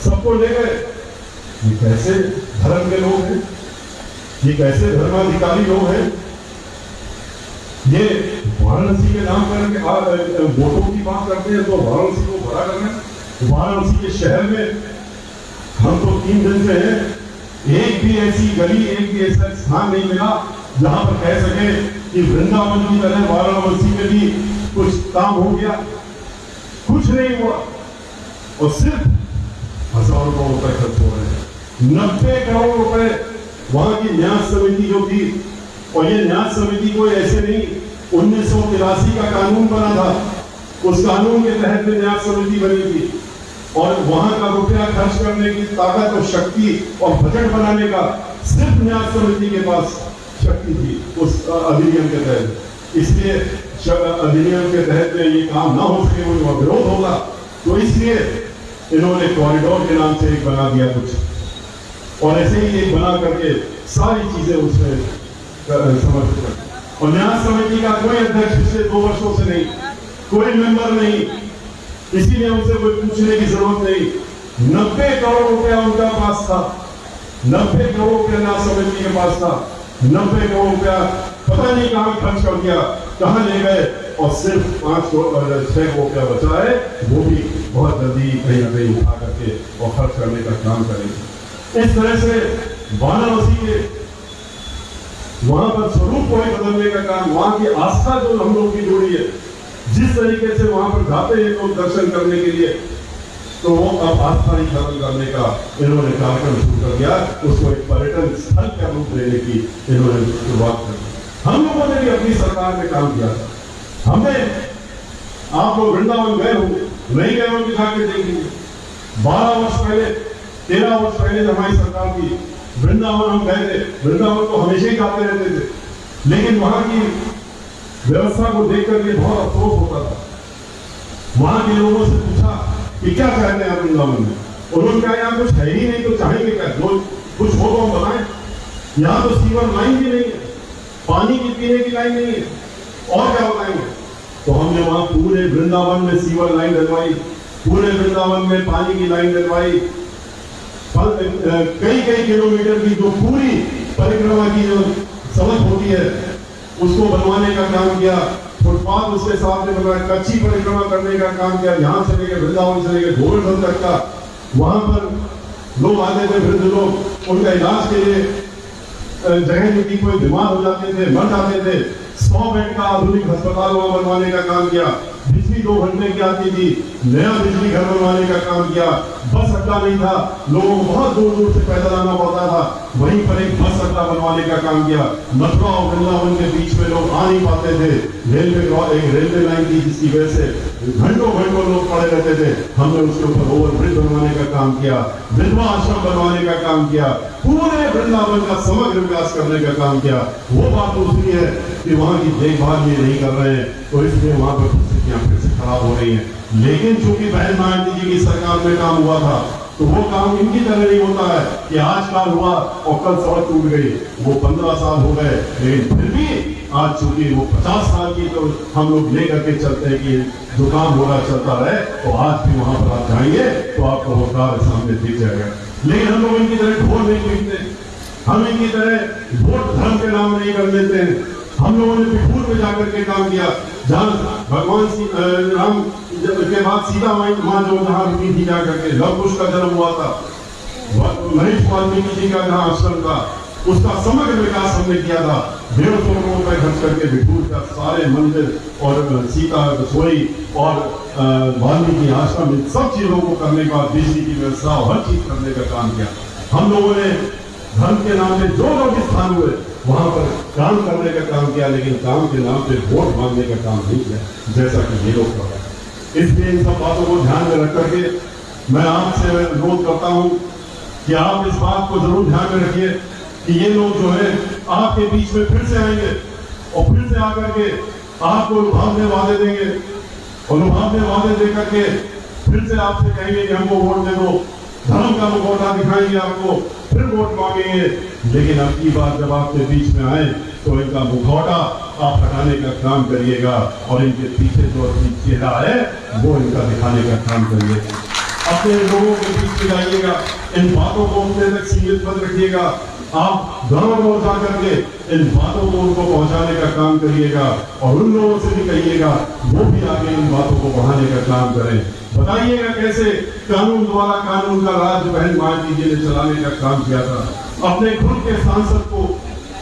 Speaker 5: सबको ले गए। ये कैसे धर्म के लोग हैं, ये कैसे धर्माधिकारी लोग हैं। ये वाराणसी के नाम करके वोटों की बात करते हैं तो वाराणसी को भरा करना। वाराणसी के शहर में हम तो 3 दिन से हैं, एक भी ऐसी गली, एक भी ऐसा स्थान नहीं मिला जहां पर कह सके कि वृंदावन की तरह वाराणसी में भी कुछ काम हो गया। कुछ नहीं हुआ और सिर्फ हजारों करोड़ रुपए खर्च हो रहे हैं। 90 करोड़ रुपए वहां की न्यास समिति जो थी, और ये न्यास समिति कोई ऐसे नहीं, 1983 का कानून बना था, उस कानून के तहत में न्यास समिति बनी थी और वहां का रुपया खर्च करने की ताकत और शक्ति और बजट बनाने का सिर्फ न्यास समिति के पास शक्ति थी उस अधिनियम के तहत। इसलिए अधिनियम के तहत में ये काम ना हो सके, वो विरोध होगा, तो इसलिए इन्होंने कॉरिडोर के नाम से एक बना दिया कुछ, और ऐसे ही एक बना करके सारी चीजें उसमें समर्पित कर। और न्यास समिति का कोई अध्यक्ष पिछले 2 वर्षों से नहीं, कोई मेंबर नहीं, इसीलिए उनसे कोई पूछने की जरूरत नहीं। 90 करोड़ रुपया उनका पास था, 90 करोड़ रुपया न्यास समिति के पास था, 90 करोड़ रुपया पता नहीं कहां खर्च कर दिया, कहां ले गए, और सिर्फ 5 और 6 करोड़ रुपया बचा है, वो भी बहुत जल्दी कहीं ना कहीं उठा करके और खर्च करने का काम करेंगे। इस तरह से वाराणसी के वहां पर स्वरूप को ही बदलने का काम, वहां की आस्था जो हम लोग की जुड़ी है, जिस तरीके से वहां पर जाते हैं लोग दर्शन करने के लिए, तो वो अब आस्था ही खत्म करने का इन्होंने कार्यक्रम शुरू कर दिया, उसको एक पर्यटन स्थल का रूप देने की इन्होंने शुरुआत कर दी। हम लोगों ने भी अपनी सरकार में काम किया था। हमने, आप लोग वृंदावन गए होंगे, नहीं गए होंगे जाके देखिए, 12 वर्ष पहले, 13 वर्ष पहले जब हमारी सरकार थी, वृंदावन हम गए थे। वृंदावन तो हमेशा ही जाते रहते थे, लेकिन वहां की व्यवस्था को देख करके बहुत अफसोस होता था। वहां के लोगों से पूछा कि क्या चाहते हैं वृंदावन में, उन्होंने कहा यहाँ कुछ है ही नहीं तो चाहेंगे क्या, जो कुछ हो तो हम बताएं। यहाँ तो सीवर लाइन भी नहीं है, पानी की पीने की लाइन नहीं है, और क्या बताएंगे। तो हमने वहां पूरे वृंदावन में सीवर लाइन डलवाई, पूरे वृंदावन में पानी की लाइन डलवाई, कई कई किलोमीटर की जो पूरी परिक्रमा की जो सड़क होती है उसको बनवाने का काम किया, फुटपाथ उसके साथ में बनवाया, कच्ची परिक्रमा करने का काम किया, यहाँ से लेकर वृंदावन से लेकर गोवर्धन तक का। वहां पर लोग आते थे, वृद्ध लोग, उनका इलाज के लिए जगह नहीं थी, कोई बीमार हो जाते थे, मर जाते थे, 100 बेड का आधुनिक अस्पताल वहां बनवाने का काम किया। बिजली 2 घंटे की आती थी, नया बिजली घर बनवाने का काम किया। बस अड्डा नहीं था, लोगों को बहुत दूर दूर से पैदल आना पड़ता था, वहीं पर एक बस अड्डा बनवाने का काम किया। मथुरा और वृंदावन के बीच में लोग आ नहीं पाते थे, रेलवे लाइन थी जिसकी वजह से घंटों घंटों लोग पड़े रहते थे। हमने उसके ऊपर ओवरब्रिज बनवाने का काम किया, विधवा आश्रम बनवाने का काम किया, पूरे वृंदावन का समग्र विकास करने का काम किया। वो बात दूसरी है कि वहां की देखभाल ये नहीं कर रहे हैं, तो इसलिए वहां पर परिस्थितियां फिर से खराब हो रही हैं। लेकिन चूंकि बहन मायावती जी की सरकार में काम हुआ था, तो वो काम इनकी तरह नहीं होता है कि आज काम हुआ और कल सड़क टूट गई। वो 15 साल हो गए, लेकिन फिर भी आज चूंकि वो 50 साल की, तो हम लोग लेकर के चलते हैं कि जो काम हो रहा चलता रहे। तो आज भी वहां पर आप जाएंगे तो आपको वो कार्य सामने दिख जाएगा। लेकिन हम लोग इनकी तरह ढोल नहीं पीटते, हम इनकी तरह वोट धर्म के नाम नहीं कर लेते हैं। हम लोगों ने बिठूर में जाकर के काम किया, जहाँ भगवान राम के बाद सीता माँ जो जहाँ रुकी थी जाकर के, लव कुश का जन्म हुआ था, महेश वाल्मीकि जी का जहाँ आश्रम था, उसका समग्र विकास हमने किया था। 150 करोड़ रुपए खर्च करके बिठूर का सारे मंदिर और सीता रसोई और वाल्मीकि आश्रम, इन सब चीजों को करने का, बिजली की व्यवस्था और हर चीज करने का काम किया। हम लोगों ने धर्म के नाम पे जो लोग स्थान हुए वहां पर काम करने का काम किया, लेकिन काम के नाम पे वोट मांगने का काम नहीं किया, जैसा कि ये लोग कर रहे हैं। इसलिए इन सब बातों को ध्यान में रख करके मैं आपसे अनुरोध करता हूं कि कि आप इस बात को जरूर ध्यान में रखिए कि ये लोग जो है आपके बीच में फिर से आएंगे और फिर से आकर के आपको लुभावने वादे देंगे और लुभावने वादे दे करके फिर से आपसे कहेंगे कि हमको वोट दे दो, धर्म का मुखौटा दिखाएंगे आपको, फिर वोट मांगेंगे। लेकिन अब की बात जब आपके बीच में आए तो इनका मुखौटा आप हटाने का काम करिएगा और इनके पीछे जो चेहरा है वो इनका दिखाने का काम करिएगा। अपने लोगों के बीच में जाइएगा, इन बातों को अपने तक सीमित मत रखिएगा। आप घरों घरों जा करके इन बातों को उनको पहुंचाने का काम करिएगा और उन लोगों से भी कहिएगा वो भी आगे इन बातों को बढ़ाने का काम करें। बताइएगा कैसे कानून द्वारा कानून का राज बहन मायावती जी ने चलाने का काम किया था। अपने खुद के सांसद को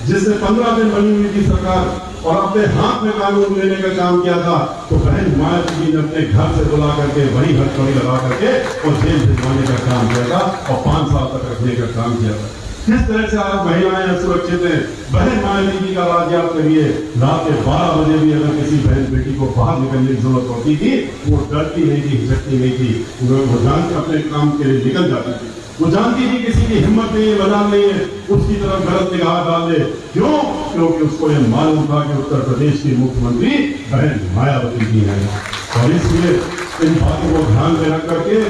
Speaker 5: जिसने 15 दिन बनी हुई थी सरकार और अपने हाथ में कानून लेने का काम किया था, तो बहन मायावती जी ने अपने घर से बुला करके वही हथकड़ी लगा करके और जेल भिजवाने का काम किया था और 5 साल तक रखने का काम किया था। किस तरह से आज महिलाएं सुरक्षित हैं। बहन मायावती जी का राज याद करिए, रात के 12 बजे भी अगर किसी बहन बेटी को बाहर निकलने की जरूरत होती थी, वो डरती नहीं थी, हिचकती नहीं थी, वो जान के अपने काम के लिए निकल जाती थी। वो जानती थी किसी की हिम्मत नहीं है, मजाल नहीं है उसकी तरफ गलत निगाह डाल दे। क्यों? क्योंकि उसको यह मालूम था कि उत्तर प्रदेश की मुख्यमंत्री बहन मायावती जी हैं और इसलिए इन बातों को ध्यान में रख करके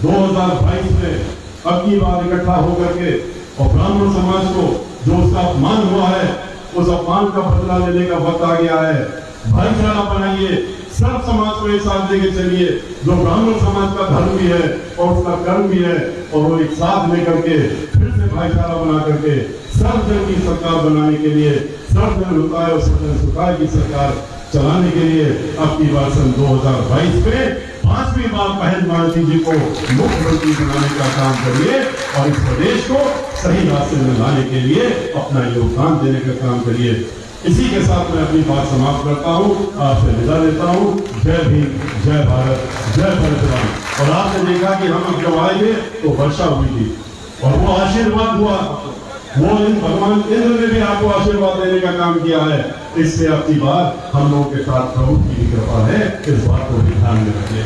Speaker 5: 2022 में अब की बार इकट्ठा होकर के और ब्राह्मण समाज को जो उसका अपमान हुआ है उस अपमान का बदला लेने का वक्त आ गया है। भाईचारा बनाइए, सब समाज को एक साथ लेके चलिए, जो ब्राह्मण समाज का धर्म भी है और उसका कर्म भी है, और वो एक साथ लेकर के फिर से भाईचारा बना करके सर्वजन की सरकार बनाने के लिए, सर्वजन हिताय और सर्वजन सुखाय की सरकार चलाने के लिए अब की बार सन 2022 में 5वीं बार बहन मायावती जी को मुख्यमंत्री बनाने का काम करिए और इस प्रदेश को सही रास्ते में लाने के लिए अपना योगदान देने का काम करिए। इसी के साथ मैं अपनी बात समाप्त करता हूँ, आपसे विदा लेता हूँ। जय भीम, जय भारत, जय परशुराम। और आपने देखा कि हम जब आएंगे तो वर्षा हुई थी और वो आशीर्वाद हुआ, वो भगवान इंद्र ने भी आपको आशीर्वाद देने का काम किया है। इससे आपकी बात हम लोगों के साथ प्रभु की कृपा है, इस बात को भी ध्यान में रखिए।